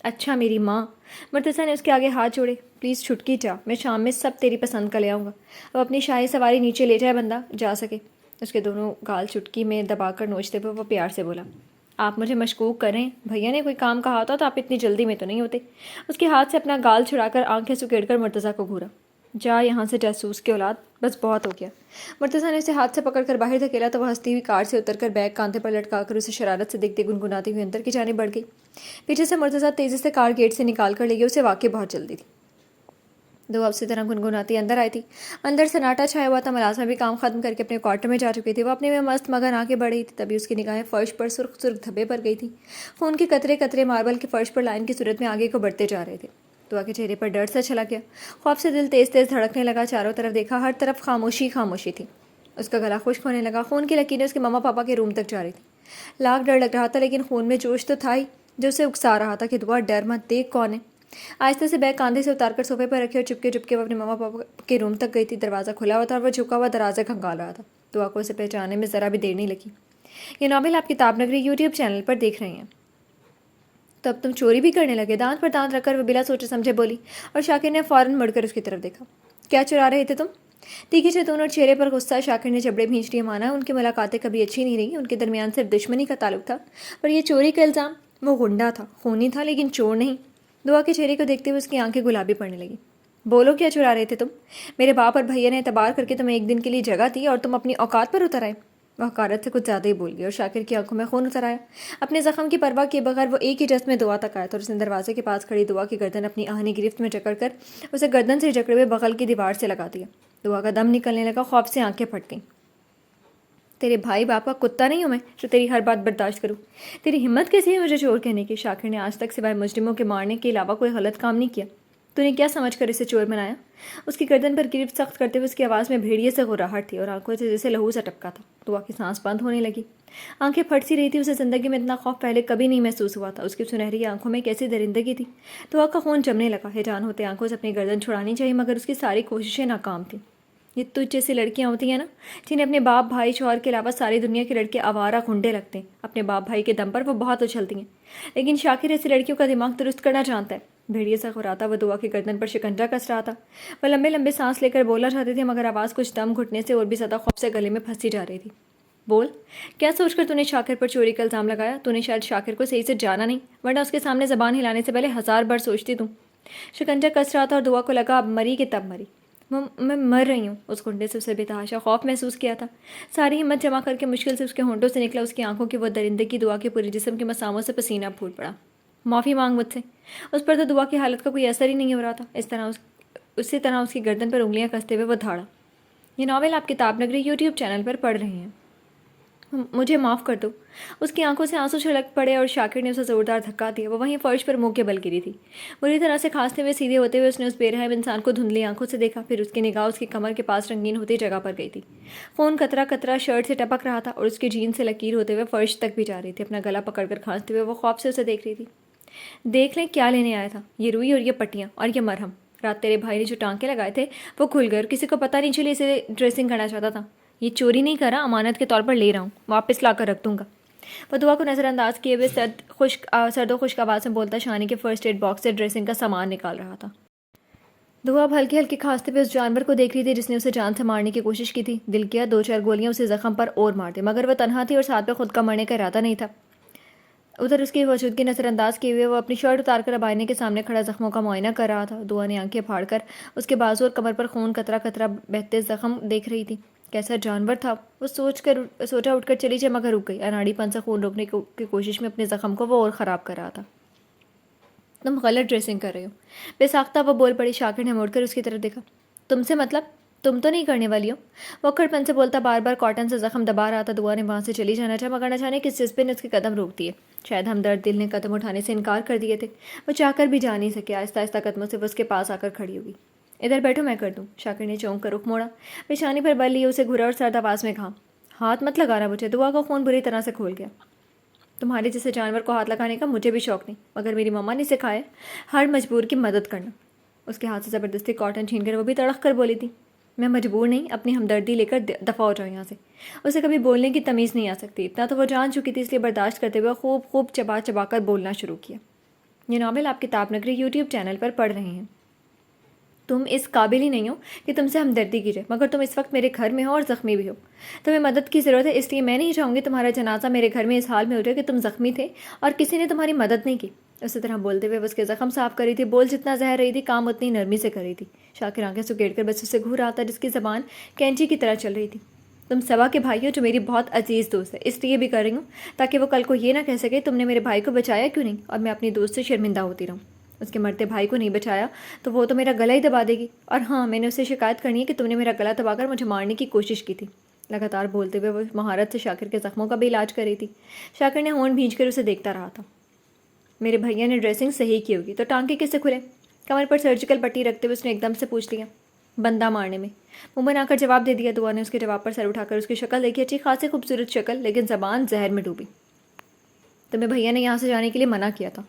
اچھا میری ماں۔ مرتضیٰ نے اس کے آگے ہاتھ جوڑے، پلیز چھٹکی جا، میں شام میں سب تیری پسند کا لے آؤں گا۔ اب اپنی شاہی سواری نیچے لے جائے بندہ جا سکے۔ اس کے دونوں گال چٹکی میں دبا کر نوچتے ہوئے وہ پیار سے بولا، آپ مجھے مشکوک کریں، بھیا نے کوئی کام کہا ہوتا تو آپ اتنی جلدی میں تو نہیں ہوتے۔ اس کے ہاتھ سے اپنا گال چھڑا کر آنکھیں سکیڑ کر مرتضیٰ کو گھورا، جا یہاں سے جاسوس کی اولاد، بس بہت ہو گیا۔ مرتضیٰ نے اسے ہاتھ سے پکڑ کر باہر دھکیلا تو وہ ہنستی ہوئی کار سے اتر کر بیگ کاندھے پر لٹکا کر اسے شرارت سے دیکھتے گنگناتی ہوئی اندر کی جانب بڑھ گئی۔ پیچھے سے مرتضیٰ تیزی سے کار گیٹ سے نکال کر لے گئی، اسے واقعی بہت جلدی تھی۔ دو اسی طرح گنگناتی اندر آئی تھی۔ اندر سناٹا چھایا ہوا تھا، ملازمہ بھی کام ختم کر کے اپنے کوارٹر میں جا چکی تھی۔ وہ اپنے میں مست مگن آ کے بڑھ رہی تھی، تبھی اس کی نگاہیں فرش پر سرخ سرخ دھبے پر گئی تھیں۔ خون کے قطرے قطرے ماربل کے فرش پر لائن کی صورت میں آگے کو بڑھتے جا رہے تھے۔ دعا کے چہرے پر ڈر سا چھلا گیا، خوف سے دل تیز تیز دھڑکنے لگا۔ چاروں طرف دیکھا، ہر طرف خاموشی خاموشی تھی۔ اس کا گلا خشک ہونے لگا، خون کی لکیریں اس کے ماما پاپا کے روم تک جا رہی تھی۔ لاکھ ڈر لگ رہا تھا، لیکن خون میں جوش تو تھا ہی جو اسے اکسا رہا تھا کہ دعا ڈر مت، دیکھ کون ہے۔ آہستہ سے بیگ کاندھے سے اتار کر صوفے پر رکھے اور چپکے چپکے وہ اپنے ماما پاپا کے روم تک گئی تھی۔ دروازہ کھلا ہوا تھا اور وہ جھکا ہوا دروازہ کھنگال رہا تھا۔ دعا کو اسے پہچاننے میں ذرا بھی دیر نہیں لگی۔ یہ ناول آپ کتاب نگری یوٹیوب چینل پر دیکھ رہے ہیں۔ تو اب تم چوری بھی کرنے لگے؟ دانت پر دانت رکھ کر وہ بلا سوچے سمجھے بولی، اور شاکر نے فوراً مڑ کر اس کی طرف دیکھا۔ کیا چرا رہے تھے تم؟ تیکھی چتون اور چہرے پر غصہ۔ شاکر نے جبڑے بھینچ لیے، مانا ان کی ملاقاتیں کبھی اچھی نہیں رہی، ان کے درمیان صرف دشمنی کا تعلق تھا، پر یہ چوری کا الزام؟ وہ گنڈا تھا، خونی تھا، لیکن چور نہیں۔ دعا کے چہرے کو دیکھتے ہوئے اس کی آنکھیں گلابی پڑنے لگی۔ بولو کیا چرا رہے تھے تم؟ میرے باپ اور بھیا نے اعتبار کر کے تمہیں ایک دن کے لیے جگہ دی اور تم اپنی اوقات پر اتر آئے۔ وہ حقارت سے کچھ زیادہ ہی بول گئی اور شاکر کی آنکھوں میں خون اتر آیا۔ اپنے زخم کی پرواہ کیے بغیر وہ ایک ہی جست میں دعا تک آیا تھا اور اس نے دروازے کے پاس کھڑی دعا کی گردن اپنی آہنی گرفت میں جکڑ کر اسے گردن سے جکڑے ہوئے بغل کی دیوار سے لگا دیا۔ دعا کا دم نکلنے لگا، خوف سے آنکھیں پھٹ گئیں۔ تیرے بھائی باپ کا کتا نہیں ہوں میں جو تیری ہر بات برداشت کروں. تیری ہمت کیسی ہے مجھے چور کہنے کی؟ شاکر نے آج تک سوائے مجرموں کے مارنے کے علاوہ کوئی غلط کام نہیں کیا. تو نے کیا سمجھ کر اسے چور بنایا؟ اس کی گردن پر گرفت سخت کرتے ہوئے اس کی آواز میں بھیڑیے سے غراہٹ تھی اور آنکھوں سے جیسے لہو سا ٹپکا تھا. دعا کی سانس بند ہونے لگی. آنکھیں پھٹ سی رہی تھی. اسے زندگی میں اتنا خوف پہلے کبھی نہیں محسوس ہوا تھا. اس کی سنہری آنکھوں میں کیسی درندگی تھی. دعا کا خون جمنے لگا. حیران ہوتے آنکھوں سے اپنی گردن چھڑانی چاہیے مگر اس کی ساری کوششیں ناکام تھیں. یہ تجھ جیسی لڑکیاں ہوتی ہیں نا جنہیں اپنے باپ بھائی شوہر کے علاوہ ساری دنیا کے لڑکے آوارہ گھنڈے لگتے ہیں. اپنے باپ بھائی کے دم پر وہ بہت اچھلتی ہیں لیکن شاکر ایسی لڑکیوں کا دماغ درست کرنا جانتا ہے. بھیڑیے سے غراتا وہ دعا کی گردن پر شکنجہ کس رہا تھا. وہ لمبے لمبے سانس لے کر بولنا چاہتے تھے مگر آواز کچھ دم گھٹنے سے اور بھی زیادہ خوف سے گلے میں پھنسی جا رہی تھی. بول، کیا سوچ کر تو نے شاکر پر چوری کا الزام لگایا؟ تو نے شاید شاکر کو صحیح سے جانا نہیں ورنہ اس کے سامنے زبان ہلانے سے پہلے 1000 بار سوچتی تم. شکنجہ کس رہا تھا اور دعا کو لگا اب مری کہ تب مری. میں مر رہی ہوں. اس گھنٹے سے اسے بے تحاشا خوف محسوس کیا تھا. ساری ہمت جمع کر کے مشکل سے اس کے ہونٹوں سے نکلا. اس کی آنکھوں کی وہ درندگی دعا کے پورے جسم کے مساموں سے پسینہ پھوٹ پڑا. معافی مانگ مجھ سے. اس پر تو دعا کی حالت کا کوئی اثر ہی نہیں ہو رہا تھا. اسی طرح اس کی گردن پر انگلیاں کستے ہوئے وہ دھاڑا. یہ ناول آپ کتاب نگری یوٹیوب چینل پر پڑھ رہے ہیں. مجھے معاف کر دو. اس کی آنکھوں سے آنسو چھلک پڑے اور شاکر نے اسے زوردار دھکا دیا. وہ وہیں فرش پر منہ کے بل گری تھی. بری طرح سے کھانستے ہوئے سیدھے ہوتے ہوئے اس نے اس بے رحم انسان کو دھندلی آنکھوں سے دیکھا. پھر اس کی نگاہ اس کی کمر کے پاس رنگین ہوتی جگہ پر گئی تھی. خون قطرہ قطرہ شرٹ سے ٹپک رہا تھا اور اس کی جین سے لکیر ہوتے ہوئے فرش تک بھی جا رہی تھی. اپنا گلا پکڑ کر کھانستے ہوئے وہ خوف سے اسے دیکھ رہی تھی. دیکھ لیں کیا لینے آیا تھا. یہ روئی اور یہ پٹیاں اور یہ مرہم. رات تیرے بھائی نے جو ٹانکے لگائے تھے وہ کھل گئے اور کسی کو پتہ نہیں چلی اسے ڈریسنگ کرنا چاہتا تھا. یہ چوری نہیں کرا، امانت کے طور پر لے رہا ہوں، واپس لا کر رکھ دوں گا. وہ دعا کو نظر انداز کیے ہوئے سرد و خشک آواز میں بولتا شانی کے فرسٹ ایڈ باکس سے ڈریسنگ کا سامان نکال رہا تھا. دعا اب ہلکے ہلکے کھانستے ہوئے اس جانور کو دیکھ رہی تھی جس نے اسے جان سے مارنے کی کوشش کی تھی. دل کیا 2-4 گولیاں اسے زخم پر اور مار دے مگر وہ تنہا تھی اور ساتھ میں خود کا مرنے کا ارادہ نہیں تھا. ادھر اس کی موجودگی نظر انداز کیے ہوئے وہ اپنی شرٹ اتار کر اب آئینے کے سامنے کھڑا زخموں کا معائنہ کر رہا تھا. دعا نے آنکھیں پھاڑ کر اس کے بازو اور کمر پر خون قطرہ قطرہ بہتے زخم دیکھ رہی تھی. کیسا جانور تھا وہ سوچا اٹھ کر چلی جائے مگر رک گئی. اناڑی پن سے خون روکنے کی کوشش میں اپنے زخم کو وہ اور خراب کر رہا تھا. تم غلط ڈریسنگ کر رہے ہو. بے ساختہ وہ بول پڑی. شاکر نے موڑ کر اس کی طرف دیکھا. تم سے مطلب؟ تم تو نہیں کرنے والی ہو. وہ اکڑ پن سے بولتا بار بار کاٹن سے زخم دبا رہا تھا. دعا نے وہاں سے چلی جانا چاہا مگر نہ جانے کس جذبے نے اس کے قدم روک دیے. شاید ہمدرد دل نے قدم اٹھانے سے انکار کر دیے تھے. وہ چاہ کر بھی جا نہیں سکے. آہستہ آہستہ قدموں سے وہ اس کے پاس آ کر کھڑی ہوئی. ادھر بیٹھو میں کر دوں. شاکر نے چونک کر رخ موڑا. پیشانی پر بل لیے اسے گھورا اور سرد آواز میں کہا ہاتھ مت لگانا مجھے. دعا کا خون بری طرح سے کھول گیا. تمہارے جیسے جانور کو ہاتھ لگانے کا مجھے بھی شوق نہیں مگر میری مما نے سکھایا ہر مجبور کی مدد کرنا. اس کے ہاتھ سے زبردستی کاٹن چھین کر وہ بھی تڑق کر بولی تھی میں مجبور نہیں، اپنی ہمدردی لے کر دفع ہو جاؤ یہاں سے. اسے کبھی بولنے کی تمیز نہیں آ سکتی. اتنا تو وہ جان چکی تھی اس لیے برداشت کرتے ہوئے خوب چبا چبا کر بولنا شروع کیا. یہ ناول آپ کتاب نگری یوٹیوب چینل پر پڑھ رہے ہیں. تم اس قابل ہی نہیں ہو کہ تم سے ہمدردی کی جائے مگر تم اس وقت میرے گھر میں ہو اور زخمی بھی ہو. تمہیں مدد کی ضرورت ہے اس لیے میں نہیں چاہوں گی تمہارا جنازہ میرے گھر میں اس حال میں ہو جائے کہ تم زخمی تھے اور کسی نے تمہاری مدد نہیں کی. اسی طرح بولتے ہوئے اس کے زخم صاف کر رہی تھی. بول جتنا زہر رہی تھی کام اتنی نرمی سے کر رہی تھی. شاکر آنکھیں سکیڑ کر بس اسے گھور رہا تھا جس کی زبان کینچی کی طرح چل رہی تھی. تم صبا کے بھائی ہو جو میری بہت عزیز دوست ہے، اس لیے بھی کر رہی ہوں تاکہ وہ کل کو یہ نہ کہہ سکے تم نے میرے بھائی کو بچایا کیوں نہیں اور میں اپنی دوست سے شرمندہ ہوتی رہوں. اس کے مرتے بھائی کو نہیں بچایا تو وہ تو میرا گلا ہی دبا دے گی. اور ہاں میں نے اسے شکایت کرنی ہے کہ تم نے میرا گلا دبا کر مجھے مارنے کی کوشش کی تھی. لگاتار بولتے ہوئے وہ مہارت سے شاکر کے زخموں کا بھی علاج کر رہی تھی. شاکر نے ہونٹ بھینچ کر اسے دیکھتا رہا تھا. میرے بھیا نے ڈریسنگ صحیح کی ہوگی تو ٹانکے کس سے کھلے؟ کمر پر سرجیکل پٹی رکھتے ہوئے اس نے ایک دم سے پوچھ لیا. بندہ مارنے میں. منہ بنا کر جواب دے دیا. دعا نے اس کے جواب پر سر اٹھا کر اس کی شکل دیکھی. اچھی خاصی خوبصورت شکل لیکن زبان زہر میں ڈوبی. تمہیں بھیا نے یہاں سے جانے کے لیے منع کیا تھا.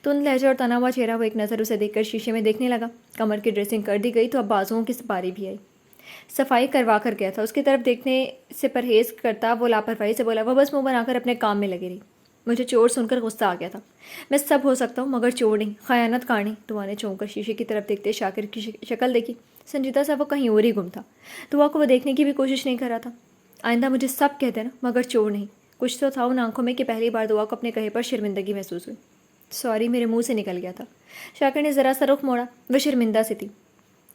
تند لہجہ اور تنا ہوا چہرہ. وہ ایک نظر اسے دیکھ کر شیشے میں دیکھنے لگا. کمر کی ڈریسنگ کر دی گئی تو اب بازوؤں کی باری بھی آئی. صفائی کروا کر گیا تھا. اس کی طرف دیکھنے سے پرہیز کرتا وہ لاپرواہی سے بولا. وہ بس منہ بنا کر اپنے کام میں لگی رہی. مجھے چور سن کر غصہ آ گیا تھا. میں سب ہو سکتا ہوں مگر چور نہیں، خیانت کار نہیں. دعا نے چونک کر شیشے کی طرف دیکھتے شاکر کی شکل دیکھی. سنجیدہ سا وہ کہیں اور ہی گم تھا. دعا کو وہ دیکھنے کی بھی کوشش نہیں کر رہا تھا. آئندہ مجھے سب کہتے نا مگر چور نہیں. کچھ تو تھا ان آنکھوں میں کہ پہلی بار دعا کو اپنے کہے پر شرمندگی محسوس ہوئی. سوری میرے منہ سے نکل گیا تھا. شاکر نے ذرا سا رخ موڑا. وہ شرمندہ سی تھی.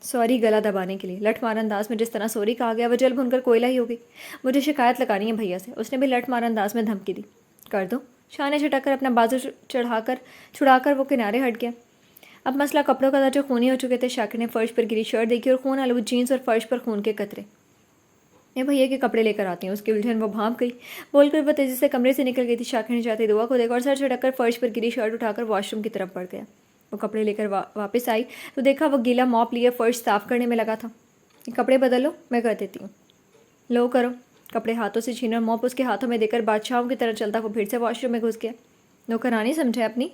سوری گلا دبانے کے لیے. لٹ مار انداز میں جس طرح سوری کہا گیا وہ جل بھن کر کوئلہ ہی ہو گئی. مجھے شکایت لگانی ہے بھیا سے. اس نے بھی لٹ مار انداز میں دھمکی دی. کر دو. شاہ نے چھٹک کر اپنا بازو چھڑا کر وہ کنارے ہٹ گیا. اب مسئلہ کپڑوں کا تھا جو خونی ہو چکے تھے. شاکر نے فرش پر گری شرٹ دیکھی اور خون آلود جینس اور فرش پر خون کے قطرے. میں بھیا کے کپڑے لے کر آتی ہوں۔ اس کی الجھن وہ بھانپ گئی، بول کر وہ تیزی سے کمرے سے نکل گئی تھی۔ شاکر نے جاتے دعا کو دیکھا اور سر جھٹک کر فرش پر گری شرٹ اٹھا کر واش روم کی طرف بڑھ گیا۔ وہ کپڑے لے کر واپس آئی تو دیکھا وہ گیلا موپ لیے فرش صاف کرنے میں لگا تھا۔ کپڑے بدل لو، میں کر دیتی ہوں۔ لو کرو۔ کپڑے ہاتھوں سے چھین اور موپ اس کے ہاتھوں میں دے کر بادشاہوں کی طرح چلتا وہ پھر سے واش روم میں گھس گیا۔ نوکرانی سمجھے اپنی،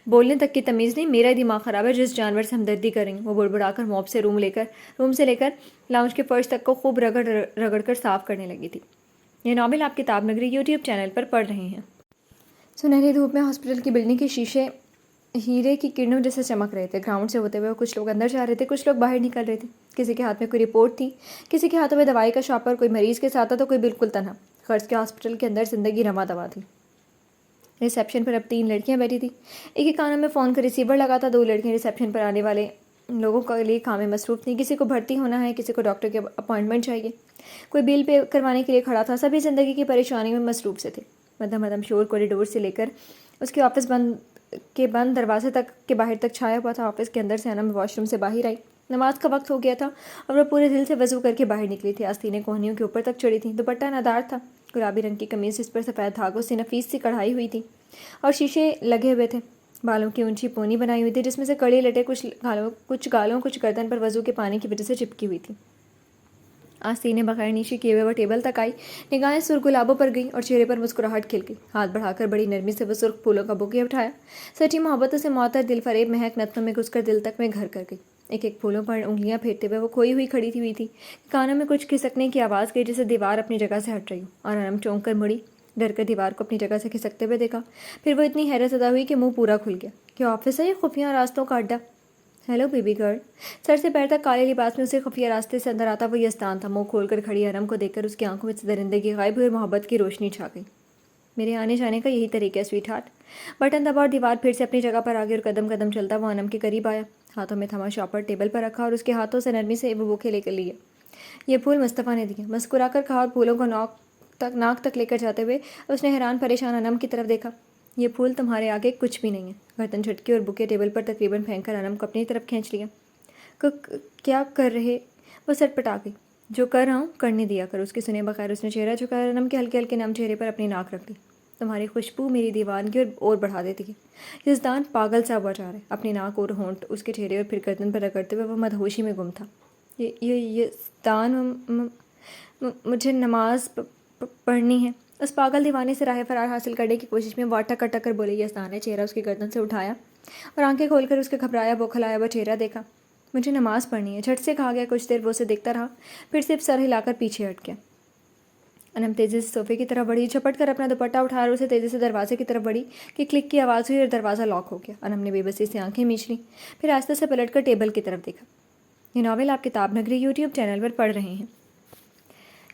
بولنے تک کی تمیز نہیں، میرا دماغ خراب ہے جس جانور سے ہمدردی کریں گے۔ وہ بڑبڑا کر موپ سے روم سے لے کر لاؤنج کے فرش تک کو خوب رگڑ کر صاف کرنے لگی تھی۔ یہ ناول آپ کتاب نگری یوٹیوب چینل پر پڑھ رہے ہیں۔ سنہری دھوپ میں ہاسپٹل کی بلڈنگ کے شیشے ہیرے کی کرنوں جیسے چمک رہے تھے۔ گراؤنڈ سے ہوتے ہوئے کچھ لوگ اندر جا رہے تھے، کچھ لوگ باہر نکل رہے تھے۔ کسی کے ہاتھ میں کوئی رپورٹ تھی، کسی کے ہاتھوں میں دوائی کا شاپر، کوئی مریض کے ساتھ تھا تو کوئی بالکل تنہا۔ قرض کے ہاسپٹل کے اندر زندگی رواں دوا تھی۔ ریسیپشن پر اب 3 لڑکیاں بیٹھی تھیں۔ ایک کانوں میں فون کا ریسیور لگا تھا۔ 2 لڑکیاں ریسیپشن پر آنے والے لوگوں کے لیے کام میں مصروف تھیں۔ کسی کو بھرتی ہونا ہے، کسی کو ڈاکٹر کے اپوائنٹمنٹ چاہیے، کوئی بل پے کروانے کے لیے کھڑا تھا۔ سبھی زندگی کی پریشانیوں میں مصروف سے تھے۔ مدھم مدھم شور کوریڈور سے لے کر اس کے آفس بند دروازے تک کے باہر تک چھایا ہوا تھا۔ آفس کے اندر سے انم واش روم سے باہر آئی۔ نماز کا وقت ہو گیا تھا اور وہ پورے دل سے وضو کر کے باہر نکلی تھی۔ آستینیں کوہنیوں کے اوپر تک چڑھی تھیں۔ دوپٹہ نادار تھا، گلابی رنگ کی قمیض جس پر سفید دھاگوں سے نفیس سی کڑھائی ہوئی تھی اور شیشے لگے ہوئے تھے۔ بالوں کی اونچی پونی بنائی ہوئی تھی جس میں سے کڑی لٹیں کچھ گالوں کچھ گردن پر وضو کے پانی کی وجہ سے چپکی ہوئی تھی۔ آستینیں بغیر نیچے کیے ہوئے وہ ٹیبل تک آئی، نگاہیں سرخ گلابوں پر گئی اور چہرے پر مسکراہٹ کھل گئی۔ ہاتھ بڑھا کر بڑی نرمی سے وہ سرخ پھولوں کا بوکے اٹھایا۔ سچی محبتوں سے معطر دل فریب مہک نتنوں میں گھس کر دل تک میں گھر کر گئی۔ ایک ایک پھولوں پر انگلیاں پھیرتے ہوئے وہ کھوئی ہوئی کھڑی ہوئی تھی۔ کانوں میں کچھ کھسکنے کی آواز گئی جیسے دیوار اپنی جگہ سے ہٹ رہی ہو، اور انم چونک کر مڑی، ڈر کر دیوار کو اپنی جگہ سے کھسکتے ہوئے دیکھا۔ پھر وہ اتنی حیرت زدہ ہوئی کہ منہ پورا کھل گیا۔ کیا آفس ہے یا خفیہ راستوں کا اڈا؟ Hello baby girl. سر سے پیر تک کالے لباس میں اسے خفیہ راستے سے اندر آتا وہ یزدان تھا۔ منہ کھول کر کھڑی انم کو دیکھ کر اس کی آنکھوں میں سے درندگی غائب ہوئی اور محبت کی روشنی چھا گئی۔ میرے آنے جانے کا یہی طریقہ ہے سویٹ ہارٹ۔ بٹن دبا اور دیوار پھر سے اپنی جگہ پر آگے اور قدم قدم چلتا وہ انم کے قریب آیا۔ ہاتھوں میں تھما شاپر ٹیبل پر رکھا اور اس کے ہاتھوں سے نرمی سے وہ بوکے لے کر لیے۔ یہ پھول مصطفیٰ نے دیے، مسکرا کر کہا اور پھولوں کو ناک تک لے کر جاتے ہوئے اس نے حیران پریشان انم کی طرف دیکھا۔ یہ پھول تمہارے آگے کچھ بھی نہیں ہے۔ گردن جھٹکی اور بوکے ٹیبل پر تقریباً پھینک کر انم کو اپنی طرف کھینچ لیا۔ کیا کر رہے؟ وہ سٹ پٹا گئی۔ جو کر رہا ہوں کرنے دیا کر۔ اس کے سنے بغیر اس نے چہرہ جھکایا اور انم کے ہلکے ہلکے نم چہرے پر اپنی ناک رکھ لی۔ تمہاری خوشبو میری دیوانگی اور بڑھا دیتی ہے۔ یزدان پاگل سا ہوا جا رہا ہے۔ اپنی ناک اور ہونٹ اس کے چہرے اور پھر گردن پر رگڑتے ہوئے وہ مدہوشی میں گم تھا۔ یزدان، مجھے نماز پڑھنی ہے۔ اس پاگل دیوانے سے راہ فرار حاصل کرنے کی کوشش میں وہ اٹک اٹک کر بولے۔ یزدان نے چہرہ اس کی گردن سے اٹھایا اور آنکھیں کھول کر اس کا گھبرایا بوکھلایا ہوا چہرہ دیکھا۔ مجھے نماز پڑھنی ہے، جھٹ سے کہا گیا۔ کچھ دیر وہ اسے دیکھتا رہا، پھر صرف سر ہلا کر پیچھے ہٹ گیا۔ انم تیزی سے صوفے کی طرف بڑھی، جھپٹ کر اپنا دوپٹہ اٹھایا اور اسے تیزی سے دروازے کی طرف بڑھی کہ کلک کی آواز ہوئی اور دروازہ لاک ہو گیا۔ انم نے بے بسی سے آنکھیں میچ لیں، پھر آہستہ سے پلٹ کر ٹیبل کی طرف دیکھا۔ یہ ناول آپ کتاب نگری یوٹیوب چینل پر پڑھ رہے ہیں۔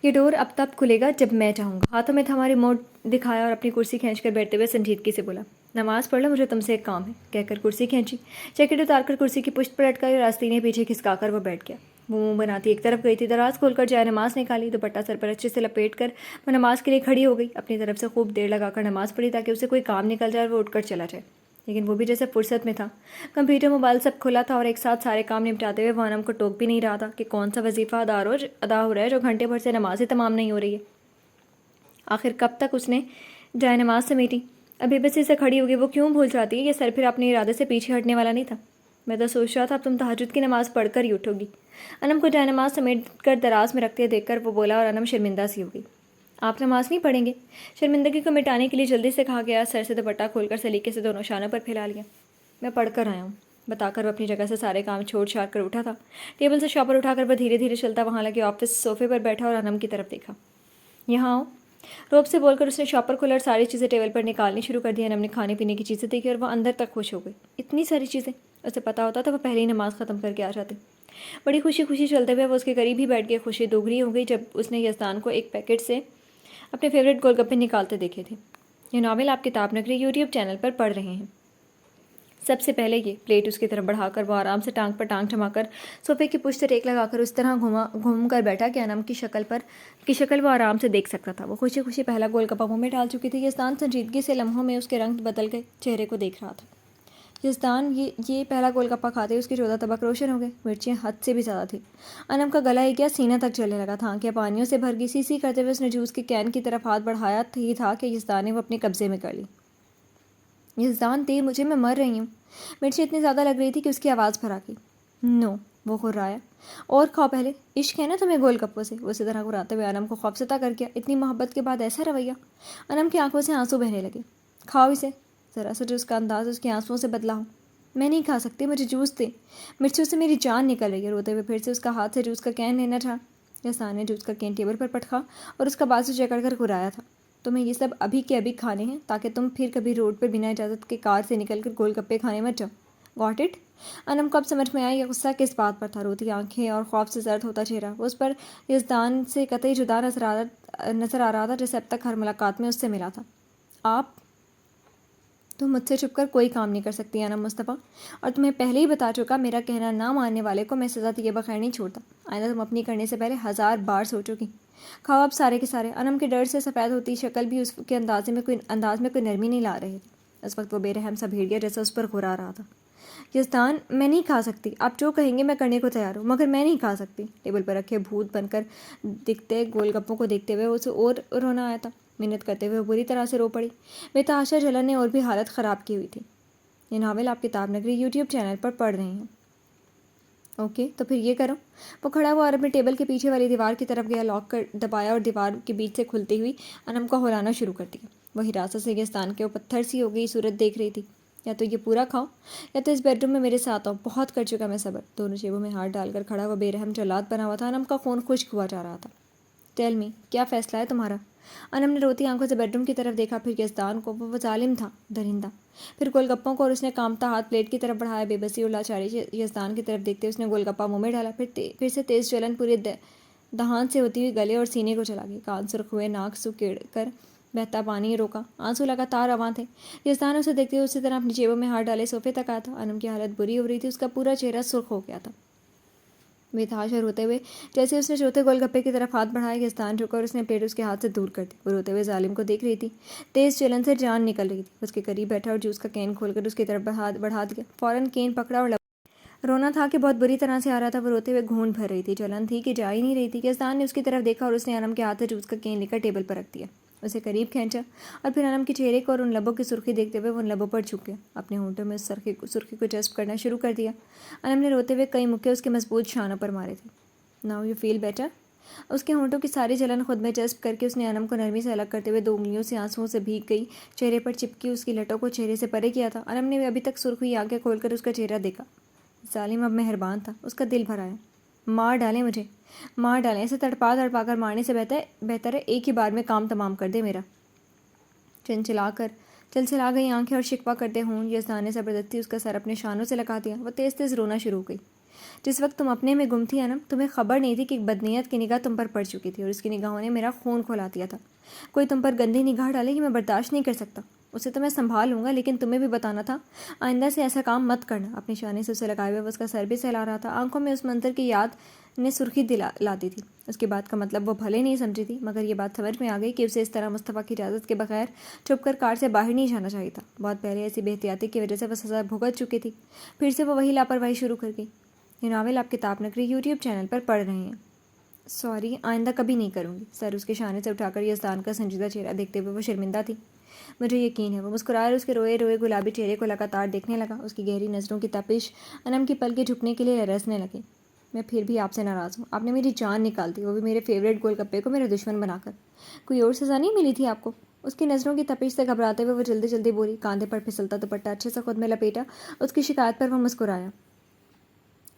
یہ ڈور اب تب کھلے گا جب میں چاہوں گا۔ ہاتھوں میں تھما ریموٹ دکھایا اور اپنی کرسی کھینچ کر بیٹھتے ہوئے سنجیدگی سے بولا، نماز پڑھ لو، مجھے تم سے ایک کام ہے۔ کہہ کر کرسی کھینچی، جیکٹ اتار کر کرسی کی پشت پر لٹکائی اور آستینیں پیچھے کھسکا کر وہ بیٹھ گیا۔ وہ منہ بناتی ایک طرف گئی تھی، دراز کھول کر جائے نماز نکالی، دوپٹہ سر پر اچھے سے لپیٹ کر وہ نماز کے لیے کھڑی ہو گئی۔ اپنی طرف سے خوب دیر لگا کر نماز پڑھی تاکہ اسے کوئی کام نکل جائے اور وہ اٹھ کر چلا جائے، لیکن وہ بھی جیسے فرصت میں تھا۔ کمپیوٹر موبائل سب کھلا تھا اور ایک ساتھ سارے کام نپٹاتے ہوئے وہ انم کو ٹوک بھی نہیں رہا تھا کہ کون سا وظیفہ ادا ہو رہا ہے جو گھنٹے بھر سے نماز ہی تمام نہیں ہو رہی ہے۔ آخر کب تک اس نے جائے نماز سمیٹی؟ ابھی بس اسے کھڑی ہوگی، وہ کیوں بھول جاتی ہے؟ یہ سر پھر اپنے ارادے سے پیچھے ہٹنے والا نہیں تھا۔ میں تو سوچ رہا تھا اب تم تہجد کی نماز پڑھ کر ہی اٹھو گی۔ انم کو جائے نماز سمیٹ کر دراز میں رکھتے دیکھ کر وہ بولا اور انم شرمندہ سی ہو گئی۔ آپ نماز نہیں پڑھیں گے؟ شرمندگی کو مٹانے کے لیے جلدی سے کہا گیا۔ سر سے دوپٹہ کھول کر سلیقے سے دونوں شانوں پر پھیلا لیا۔ میں پڑھ کر آیا ہوں، بتا کر وہ اپنی جگہ سے سارے کام چھوڑ چھاڑ کر اٹھا تھا۔ ٹیبل سے شاپر اٹھا کر وہ دھیرے دھیرے چلتا وہاں لگے آفس صوفے پر بیٹھا اور انم کی طرف دیکھا۔ یہاں آؤ، روب سے بول کر اس نے شاپر کھولا اور ساری چیزیں ٹیبل پر نکالنی شروع کر دی۔ انم نے کھانے پینے کی چیزیں دیکھی اور وہ اندر تک خوش ہو گئی۔ اتنی ساری چیزیں! اسے پتہ ہوتا تو وہ پہلے ہی نماز ختم کر کے آ جاتے۔ بڑی خوشی خوشی چلتے ہوئے وہ اس کے قریب ہی بیٹھ گئے۔ خوشی دوگنی ہو گئی جب اس نے یزدان کو ایک پیکٹ سے اپنے فیوریٹ گول گپے نکالتے دیکھے تھے۔ یہ ناول آپ کتاب نگری یوٹیوب چینل پر پڑھ رہے ہیں۔ سب سے پہلے یہ پلیٹ اس کی طرف بڑھا کر وہ آرام سے ٹانگ پر ٹانگ جما کر صوفے کی پشت سے ٹیک لگا کر اس طرح گھوم کر بیٹھا کہ انم کی شکل وہ آرام سے دیکھ سکتا تھا۔ وہ خوشی خوشی پہلا گول گپا منہ میں ڈال چکی تھی۔ یزدان سنجیدگی سے لمحوں میں اس کے رنگ بدل گئے چہرے کو دیکھ رہا تھا۔ یزدان یہ پہلا گول گپا کھاتے اس کی 14 طبق روشن ہو گئے. مرچیں حد سے بھی زیادہ تھی. انم کا گلا ایک یا سینہ تک چلنے لگا تھا. آنکھیں پانیوں سے بھر گئی. سی کرتے ہوئے اس نے جوس کے کین کی طرف ہاتھ بڑھایا ہی تھا کہ یزدان نے وہ اپنے قبضے میں کر لی. یزدان دے مجھے، میں مر رہی ہوں. مرچیں اتنی زیادہ لگ رہی تھی کہ اس کی آواز پھر آ گئی. نو، وہ غرایا. اور کھاؤ پہلے، عشق ہے نا تمہیں گول گپوں سے. وہ اسی طرح غراتے ہوئے انم کو خوفزدہ کر گیا. اتنی محبت کے بعد ایسا رویہ. انم کی آنکھوں سے آنسو بہنے لگے. کھاؤ اسے. ذرا سا جو اس کا انداز اس کے آنسوؤں سے بدلا ہو. میں نہیں کھا سکتی، مجھے جوس دے. مرچوں سے میری جان نکل رہی ہے. روتے ہوئے پھر سے اس کا ہاتھ سے جوس کا کین لینا تھا. یزدان نے جوس کا کین ٹیبل پر پٹکا اور اس کا بازو جکڑ کر غرایا تھا. تمہیں یہ سب ابھی کے ابھی کھانے ہیں تاکہ تم پھر کبھی روڈ پر بنا اجازت کے کار سے نکل کر گول گپے کھانے مت جاؤ. Got it? انم کو اب سمجھ میں آیا کہ غصہ کس بات پر تھا. روتی آنکھیں اور خوف سے زرد ہوتا چہرہ. وہ اس پر یزدان سے قطعی جدا نظر آ رہا تھا جیسے اب تک ہر ملاقات میں اس سے ملا تھا. تم مجھ سے چھپ کر کوئی کام نہیں کر سکتی انم مصطفیٰ، اور تمہیں پہلے ہی بتا چکا میرا کہنا نہ ماننے والے کو میں سزا دیے بغیر نہیں چھوڑتا. آئندہ تم اپنی کرنے سے پہلے 1000 بار سوچو گی. کھاؤ اب سارے کے سارے. انم کے ڈر سے سفید ہوتی شکل بھی اس کے انداز میں کوئی نرمی نہیں لا رہے تھے. اس وقت وہ بے رحم سا بھیڑیا جیسا اس پر غرا رہا تھا. یزدان، میں نہیں کھا سکتی. آپ جو کہیں گے میں کرنے کو تیار ہوں، مگر میں نہیں کھا سکتی. ٹیبل پر رکھے بھوت بن کر دکھتے گول گپوں کو دیکھتے ہوئے اسے اور رونا آیا تھا. محنت کرتے ہوئے بری طرح سے رو پڑی. بے تحاشا جلن نے اور بھی حالت خراب کی ہوئی تھی. یہ ناول آپ کتاب نگری یوٹیوب چینل پر پڑھ رہے ہیں. اوکے، تو پھر یہ کرو. وہ کھڑا ہوا اور اپنے ٹیبل کے پیچھے والی دیوار کی طرف گیا. لاک کر دبایا اور دیوار کے بیچ سے کھلتی ہوئی انم کو ہلانا شروع کر دیا. وہ حراست سے یزدان کے وہ پتھر سی ہو گئی صورت دیکھ رہی تھی. یا تو یہ پورا کھاؤ یا تو اس بیڈ روم میں میرے ساتھ آؤ. بہت کر چکا میں صبر. دونوں جیبوں میں ہاتھ ڈال کر کھڑا ہوا بے رحم جلاد بنا ہوا تھا. انم کا خون خشک ہوا جا رہا تھا. ٹیل می، کیا فیصلہ ہے تمہارا؟ انم نے روتی آنکھوں سے بیڈ روم کی طرف دیکھا، پھر یزدان کو. وہ ظالم تھا، درندہ. پھر گول گپوں کو، اور اس نے کامتا ہاتھ پلیٹ کی طرف بڑھایا. بے بسی اور لاچاری سے یزدان کی طرف دیکھتے اس نے گول گپا منہ میں ڈالا. پھر سے تیز جلن پورے دہان سے ہوتی ہوئی گلے اور سینے کو چلا گئی. کان سرخ ہوئے، ناک سکیڑ کر بہتا پانی روکا. آنسو لگاتار رواں تھے. یزدان اسے دیکھتے ہوئے اسی طرح اپنی جیبوں میں ہاتھ ڈالے صوفے تک آیا تھا. انم کی حالت بری ہو رہی تھی. اس کا پورا چہرہ سرخ ہو گیا تھا. بے تحاشا روتے ہوئے جیسے اس نے چوتھے گول گپے کی طرف ہاتھ بڑھایا، یزدان جھکا اور اس نے پلیٹ اس کے ہاتھ سے دور کر دی. وہ روتے ہوئے ظالم کو دیکھ رہی تھی. تیز جلن سے جان نکل رہی تھی. اس کے قریب بیٹھا اور جوس کا کین کھول کر اس کی طرف ہاتھ بڑھا دیا. فوراً کین پکڑا اور رونا تھا کہ بہت بری طرح سے آ رہا تھا. وہ روتے ہوئے گھونٹ بھر رہی تھی. جلن تھی کہ جا ہی نہیں رہی تھی. یزدان نے اس کی طرف دیکھا اور اس نے انم کے ہاتھ سے جوس کا کین لے کر ٹیبل پر رکھ دیا. اسے قریب کھینچا اور پھر انم کے چہرے کو اور ان لبوں کی سرخی دیکھتے ہوئے وہ ان لبوں پر جھک گیا. اپنے ہونٹوں میں اس سرخی کو جذب کرنا شروع کر دیا. انم نے روتے ہوئے کئی مکے اس کے مضبوط شانوں پر مارے تھے. Now you feel better? اس کے ہونٹوں کی ساری جلن خود میں جذب کر کے اس نے انم کو نرمی سے الگ کرتے ہوئے 2 انگلیوں سے آنسوؤں سے بھیگ گئی چہرے پر چپکی اس کی لٹوں کو چہرے سے پرے کیا تھا. انم نے ابھی تک سرخ ہوئی آنکھیں کھول کر اس کا چہرہ دیکھا. ظالم اب مہربان تھا. اس کا دل بھر آیا. مار ڈالیں مجھے، مار ڈالیں. ایسے تڑپا کر مارنے سے بہتر ہے ایک ہی بار میں کام تمام کر دے میرا. چلچلا گئی آنکھیں اور شکوہ کرتے ہوں یزدان نے زبردستی اس کا سر اپنے شانوں سے لگا دیا. وہ تیز تیز رونا شروع ہو گئی. جس وقت تم اپنے میں گم تھی انم، تمہیں خبر نہیں تھی کہ ایک بدنیت کی نگاہ تم پر پڑ چکی تھی اور اس کی نگاہوں نے میرا خون کھولا دیا تھا. کوئی تم پر گندی نگاہ ڈالے یہ میں برداشت نہیں کر سکتا. اسے تو میں سنبھال لوں گا، لیکن تمہیں بھی بتانا تھا آئندہ سے ایسا کام مت کرنا. اپنے شانے سے اسے لگائے ہوئے وہ اس کا سر بھی سہلا رہا تھا. آنکھوں میں اس منظر کی یاد نے سرخی لا دی تھی. اس کی بات کا مطلب وہ بھلے نہیں سمجھی تھی، مگر یہ بات سمجھ میں آ گئی کہ اسے اس طرح مصطفیٰ کی اجازت کے بغیر چھپ کر کار سے باہر نہیں جانا چاہیے تھا. بہت پہلے ایسی بے احتیاطی کی وجہ سے وہ سزا بھگت چکی تھی. پھر سے وہ وہی لاپرواہی شروع کر گئی. یہ ناول آپ کتاب نگری یوٹیوب چینل پر پڑھ رہے ہیں. سوری، آئندہ کبھی نہیں کروں گی. سر اس کے شانے سے اٹھا کر یزدان کا سنجیدہ چہرہ دیکھتے ہوئے وہ شرمندہ تھی. مجھے یقین ہے. وہ مسکرایا اور اس کے روئے روئے گلابی چہرے کو لگاتار دیکھنے لگا. اس کی گہری نظروں کی تپش انم کی پلکیں جھکنے کے لیے لرزنے لگی. میں پھر بھی آپ سے ناراض ہوں. آپ نے میری جان نکال دی، وہ بھی میرے فیوریٹ گول گپے کو میرا دشمن بنا کر. کوئی اور سزا نہیں ملی تھی آپ کو؟ اس کی نظروں کی تپش سے گھبراتے ہوئے وہ جلدی جلدی بولی. کاندھے پر پھسلتا دوپٹہ اچھے سے خود میں لپیٹا. اس کی شکایت پر وہ مسکرایا.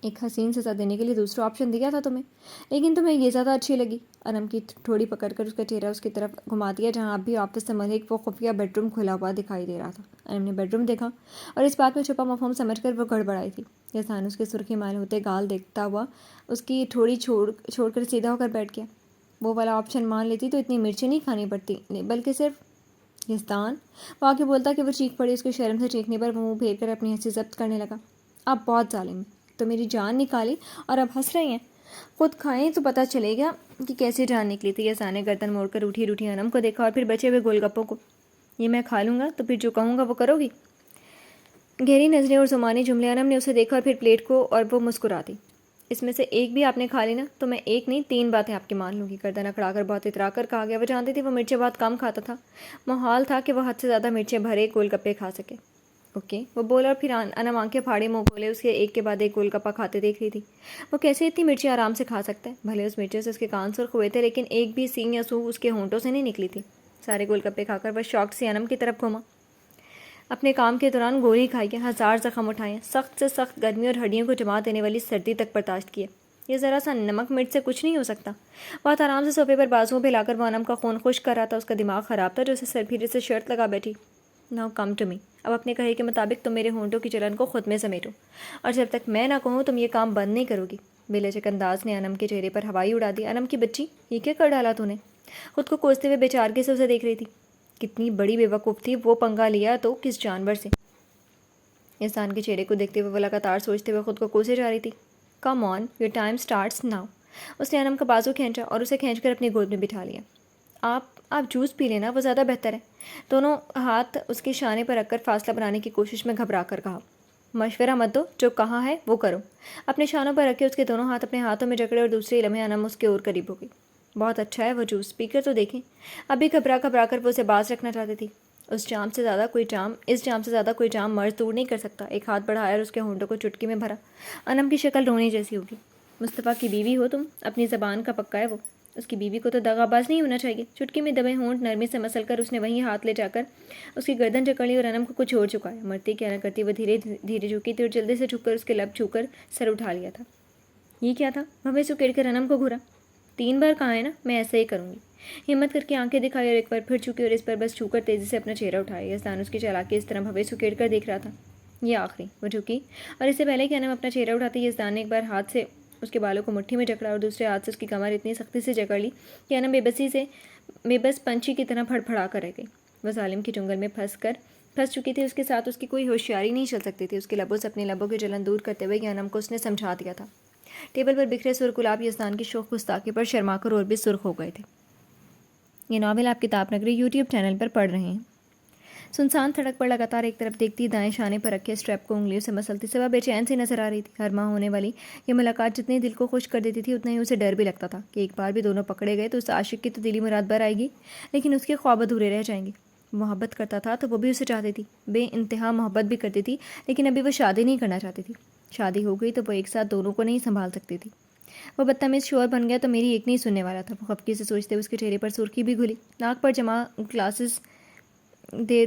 ایک حسین سزا دینے کے لیے دوسرا آپشن دیا تھا تمہیں، لیکن تمہیں یہ زیادہ اچھی لگی. انم کی تھوڑی پکڑ کر اس کا چہرہ اس کی طرف گھما دیا جہاں اب بھی آپس سے ملک وہ خفیہ بیڈ روم کھلا ہوا دکھائی دے رہا تھا. انم نے بیڈ روم دیکھا اور اس بات میں چھپا مفہوم سمجھ کر وہ گڑبڑائی تھی. یزدان اس کے سرخی مائل ہوتے گال دیکھتا ہوا اس کی تھوڑی چھوڑ کر سیدھا ہو کر بیٹھ گیا. وہ والا آپشن مان لیتی تو اتنی مرچیں نہیں کھانی پڑتی، بلکہ صرف یزدان وہ آگے بولتا کہ وہ چیخ پڑی. اس کے شرم سے چیخنے پر وہ منہ پھیر کر اپنی ہنسی ضبط کرنے لگا. آپ بہت ظالم ہیں. تو میری جان نکالی اور اب ہنس رہی ہیں. خود کھائیں تو پتہ چلے گا کہ کیسے جان نکلی تھی. یزدان نے گردن موڑ کر روٹھی انم کو دیکھا اور پھر بچے ہوئے گول گپوں کو. یہ میں کھا لوں گا تو پھر جو کہوں گا وہ کرو گی؟ گہری نظریں اور زمانے جملے. انم نے اسے دیکھا اور پھر پلیٹ کو, اور وہ مسکرا دی. اس میں سے ایک بھی آپ نے کھا لی نا تو میں ایک نہیں 3 باتیں آپ کی مان لوں گی. گردن اکڑا کر بہت اترا کر کہا گیا. وہ جانتی تھی وہ مرچیں بہت کم کھاتا تھا. محال تھا کہ وہ حد سے زیادہ مرچیں بھرے گول گپے کھا سکے. اوکے وہ بولا, اور پھر انم آنکھیں پھاڑے منہ کھولے اسے ایک کے بعد ایک گول گپا کھاتے دیکھ رہی تھی. وہ کیسے اتنی مرچیں آرام سے کھا سکتا ہے؟ بھلے اس مرچیں سے اس کے کان سرخ ہوئے تھے لیکن ایک بھی سینگ یا سو اس کے ہونٹوں سے نہیں نکلی تھی. سارے گول گپے کھا کر وہ شوق سے انم کی طرف گھوما. اپنے کام کے دوران گولی کھائی ہے, 1000 زخم اٹھائے, سخت سے سخت گرمی اور ہڈیوں کو جما دینے والی سردی تک برداشت کیے. یہ ذرا سا نمک مرچ سے کچھ نہیں ہو سکتا. بہت آرام سے صوفے پر بازوؤں پہ لا کر وہ انم کا خون خشک کر رہا تھا. اس کا دماغ خراب تھا جو اسے سرپھیرے سے شرط لگا بیٹھی. Now come to me. اب اپنے کہے کے مطابق تم میرے ہونٹوں کی جلن کو خود میں سمیٹو, اور جب تک میں نہ کہوں تم یہ کام بند نہیں کرو گی. بے لچک انداز نے انم کے چہرے پر ہوائی اڑا دی. انم کی بچی, یہ کیا کر ڈالا تو نے؟ خود کو کوستے ہوئے بے چارگی سے اسے دیکھ رہی تھی. کتنی بڑی بے وقوف تھی وہ, پنگا لیا تو کس جانور سے. انسان کے چہرے کو دیکھتے ہوئے وہ لگاتار سوچتے ہوئے خود کو کوسے جا رہی تھی. کم آن, یور ٹائم اسٹارٹس ناؤ. اس نے انم کا بازو کھینچا اور اسے کھینچ کر اپنی گود میں بٹھا لیا. آپ جوس پی لینا, وہ زیادہ بہتر ہے. دونوں ہاتھ اس کے شانے پر رکھ کر فاصلہ بنانے کی کوشش میں گھبرا کر کہا. مشورہ مت دو, جو کہا ہے وہ کرو. اپنے شانوں پر رکھے اس کے دونوں ہاتھ اپنے ہاتھوں میں جکڑے اور دوسرے لمحے انم اس کے اور قریب ہو گئی. بہت اچھا ہے وہ جوس, پی کر تو دیکھیں. ابھی گھبرا کر وہ اسے باز رکھنا چاہتی تھی. اس جام سے زیادہ کوئی جام مرض دور نہیں کر سکتا. ایک ہاتھ بڑھایا اور اس کے ہونٹوں کو چٹکی میں بھرا. انم کی شکل رونے جیسی ہوگی. مصطفیٰ کی بیوی ہو تم, اپنی زبان کا پکا ہے وہ. اس کی بیوی کو تو دغا باز نہیں ہونا چاہیے. چٹکی میں دبے ہونٹ نرمی سے مسل کر اس نے وہیں ہاتھ لے جا کر اس کی گردن جکڑ لی اور انم کو کچھ اور چکایا. مرتی کیا نہ کرتی وہ دھیرے دھیرے جھکی تھی اور جلدی سے جھک کر اس کے لب چھو کر سر اٹھا لیا تھا. یہ کیا تھا؟ بھوے سے کیڑ کر انم کو گھورا. 3 بار کہا ہے نا, میں ایسے ہی کروں گی. ہمت کر کے آنکھیں دکھائی اور ایک بار پھر چکی اور اس پر بس چھو کر تیزی سے اپنا چہرہ اٹھایا. یزدان اس کی چالاکی اس طرح بھوے سے کیڑ کر دیکھ رہا تھا. یہ آخری. وہ جھکی اور اس سے پہلے کہ انم اپنا چہرہ اٹھاتی یزدان نے ایک بار ہاتھ سے اس کے بالوں کو مٹھی میں جکڑا اور دوسرے ہاتھ سے اس کی کمر اتنی سختی سے جکڑ لی کہ انم بے بس پنچھی کی طرح پھڑ پھڑا کر رہ گئی. وہ ظالم کے چنگل میں پھنس چکی تھی. اس کے ساتھ اس کی کوئی ہوشیاری نہیں چل سکتی تھی. اس کے لبوں سے اپنے لبوں کی جلن دور کرتے ہوئے انم کو اس نے سمجھا دیا تھا. ٹیبل پر بکھرے سرخ گلاب یزدان کی شوخ گستاخی پر شرما کر اور بھی سرخ ہو گئے تھے. یہ ناول آپ کتاب نگری یوٹیوب چینل پر پڑھ رہے ہیں. سنسان سڑک پر لگاتار ایک طرف دیکھتی, دائیں شانے پر رکھے اسٹریپ کو انگلیوں سے مسلتی صبح بے چین سی نظر آ رہی تھی. ہر ماہ ہونے والی یہ ملاقات جتنی دل کو خوش کر دیتی تھی اتنا ہی اسے ڈر بھی لگتا تھا کہ ایک بار بھی دونوں پکڑے گئے تو اس عاشق کی تو دلی مراد بھر آئے گی لیکن اس کے خواب ادھورے رہ جائیں گے. محبت کرتا تھا تو وہ بھی اسے چاہتی تھی, بے انتہا محبت بھی کرتی تھی, لیکن ابھی وہ شادی نہیں کرنا چاہتی تھی. شادی ہو گئی تو وہ ایک ساتھ دونوں کو نہیں سنبھال سکتی تھی. وہ بدتمیز شوہر بن گیا تو میری ایک نہیں سننے والا تھا. وہ خفگی سے سوچتے ہوئے اس کے چہرے پر سرخی بھی گھلی. ناک پر جمع گلاسز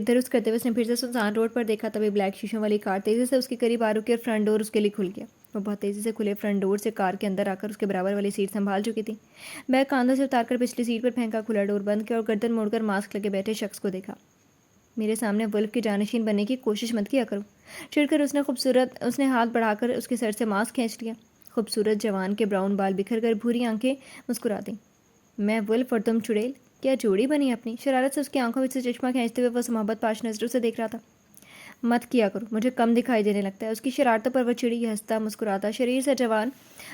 درست کرتے ہوئے اس نے پھر سے سنسان روڈ پر دیکھا. تبھی بلیک شیشوں والی کار تیزی سے اس کے قریب آ رکی اور فرنٹ ڈور اس کے لیے کھل گیا. وہ بہت تیزی سے کھلے فرنٹ ڈور سے کار کے اندر آ کر اس کے برابر والی سیٹ سنبھال چکی تھی. بیگ کاندھوں سے اتار کر پچھلی سیٹ پر پھینکا, کھلا ڈور بند کیا اور گردن موڑ کر ماسک لگے بیٹھے شخص کو دیکھا. میرے سامنے ولف کی جانشین بننے کی کوشش مت کیا کرو. چڑھ کر اس نے ہاتھ بڑھا کر اس کے سر سے ماسک کھینچ لیا. خوبصورت جوان کے براؤن بال بکھر کر بھوری آنکھیں مسکرا دیں. میں ولف اور تم چڑیل, کیا جوڑی بنی اپنی؟ شرارت سے اس کی آنکھوں میں سے چشمہ کھینچتے ہوئے وہ اس محبت پاش نظروں سے دیکھ رہا تھا. مت کیا کرو, مجھے کم دکھائی دینے لگتا ہے. اس کی شرارتوں پر وہ چڑی, ہنستا مسکراتا شریر سے جوان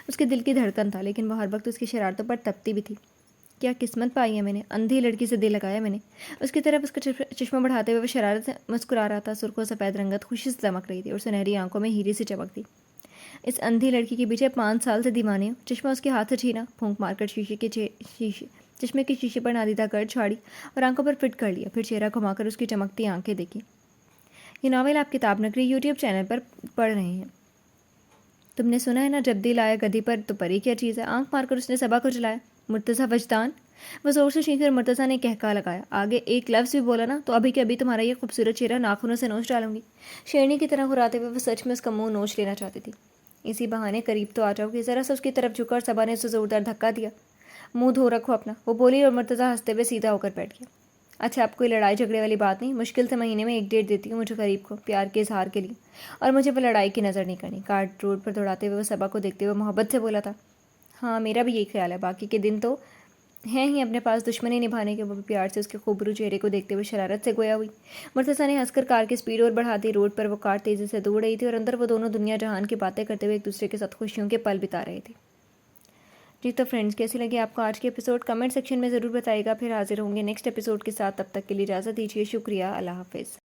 اس کے دل کی دھڑکن تھا, لیکن وہ ہر وقت اس کی شرارتوں پر تپتی بھی تھی. کیا قسمت پائی ہے میں نے, اندھی لڑکی سے دل لگایا میں نے. اس کی طرف اس کا چشمہ بڑھاتے ہوئے وہ شرارت سے مسکرا رہا تھا. سرخ و سفید رنگت خوشی سے چمک رہی تھی اور سنہری آنکھوں میں ہیرے سے چمک تھی. اس اندھی لڑکی کے پیچھے 5 سال سے دیوانے ہوں. چشمہ اس کے ہاتھ سے چھینا, پھونک مار کر چشمے کے شیشے پر نادیدہ گرد چھاڑی اور آنکھوں پر فٹ کر لیا. پھر چہرہ گھما کر اس کی چمکتی آنکھیں دیکھی. یہ ناول آپ کتاب نگری یوٹیوب چینل پر پڑھ رہے ہیں. تم نے سنا ہے نا, جب دل آیا گدی پر تو پری کیا چیز ہے. آنکھ مار کر اس نے صبا کو جلایا. مرتضیٰ وجدان. وہ زور سے چینک کر مرتضیٰ نے کہکا لگایا. آگے ایک لفظ بھی بولا نا تو ابھی کے ابھی تمہارا یہ خوبصورت چہرہ ناخنوں سے نوچ ڈالوں گی. شیرنی کی طرح گھراتے ہوئے وہ سچ میں اس کا منہ نوچ لینا چاہتی تھی. اسی بہانے قریب تو آ جاؤ گی. ذرا سا اس کی طرف جھکا اور صبا نے اسے زوردار دھکا دیا. منہ دھو رکھو اپنا, وہ بولی اور مرتضیٰ ہنستے ہوئے سیدھا ہو کر بیٹھ گیا. اچھا, آپ کوئی لڑائی جھگڑے والی بات نہیں. مشکل سے مہینے میں 1-1.5 دیتی ہوں مجھے غریب کو پیار کے اظہار کے لیے, اور مجھے وہ لڑائی کی نظر نہیں کرنی. کارٹ روڈ پر دوڑاتے ہوئے وہ صبا کو دیکھتے ہوئے محبت سے بولا تھا. ہاں میرا بھی یہی خیال ہے. باقی کے دن تو ہیں ہی اپنے پاس دشمنی نبھانے کے. وہ بھی پیار سے اس کے خوبرو چہرے کو دیکھتے ہوئے شرارت سے گویا ہوئی. مرتضیٰ نے ہنس کر کار کی سپیڈ اور بڑھا دی. روڈ پر وہ کار تیزی سے دوڑ رہی تھی اور اندر وہ دونوں دنیا جہان کی باتیں کرتے ہوئے ایک دوسرے کے ساتھ خوشیوں کے پل بتا رہے تھے. جی تو فرینڈز, کیسی لگی آپ کو آج کی ایپیسوڈ کمنٹ سیکشن میں ضرور بتائیے گا. پھر حاضر ہوں گے نیکسٹ ایپیسوڈ کے ساتھ. تب تک کے لیے اجازت دیجیے. شکریہ. اللہ حافظ.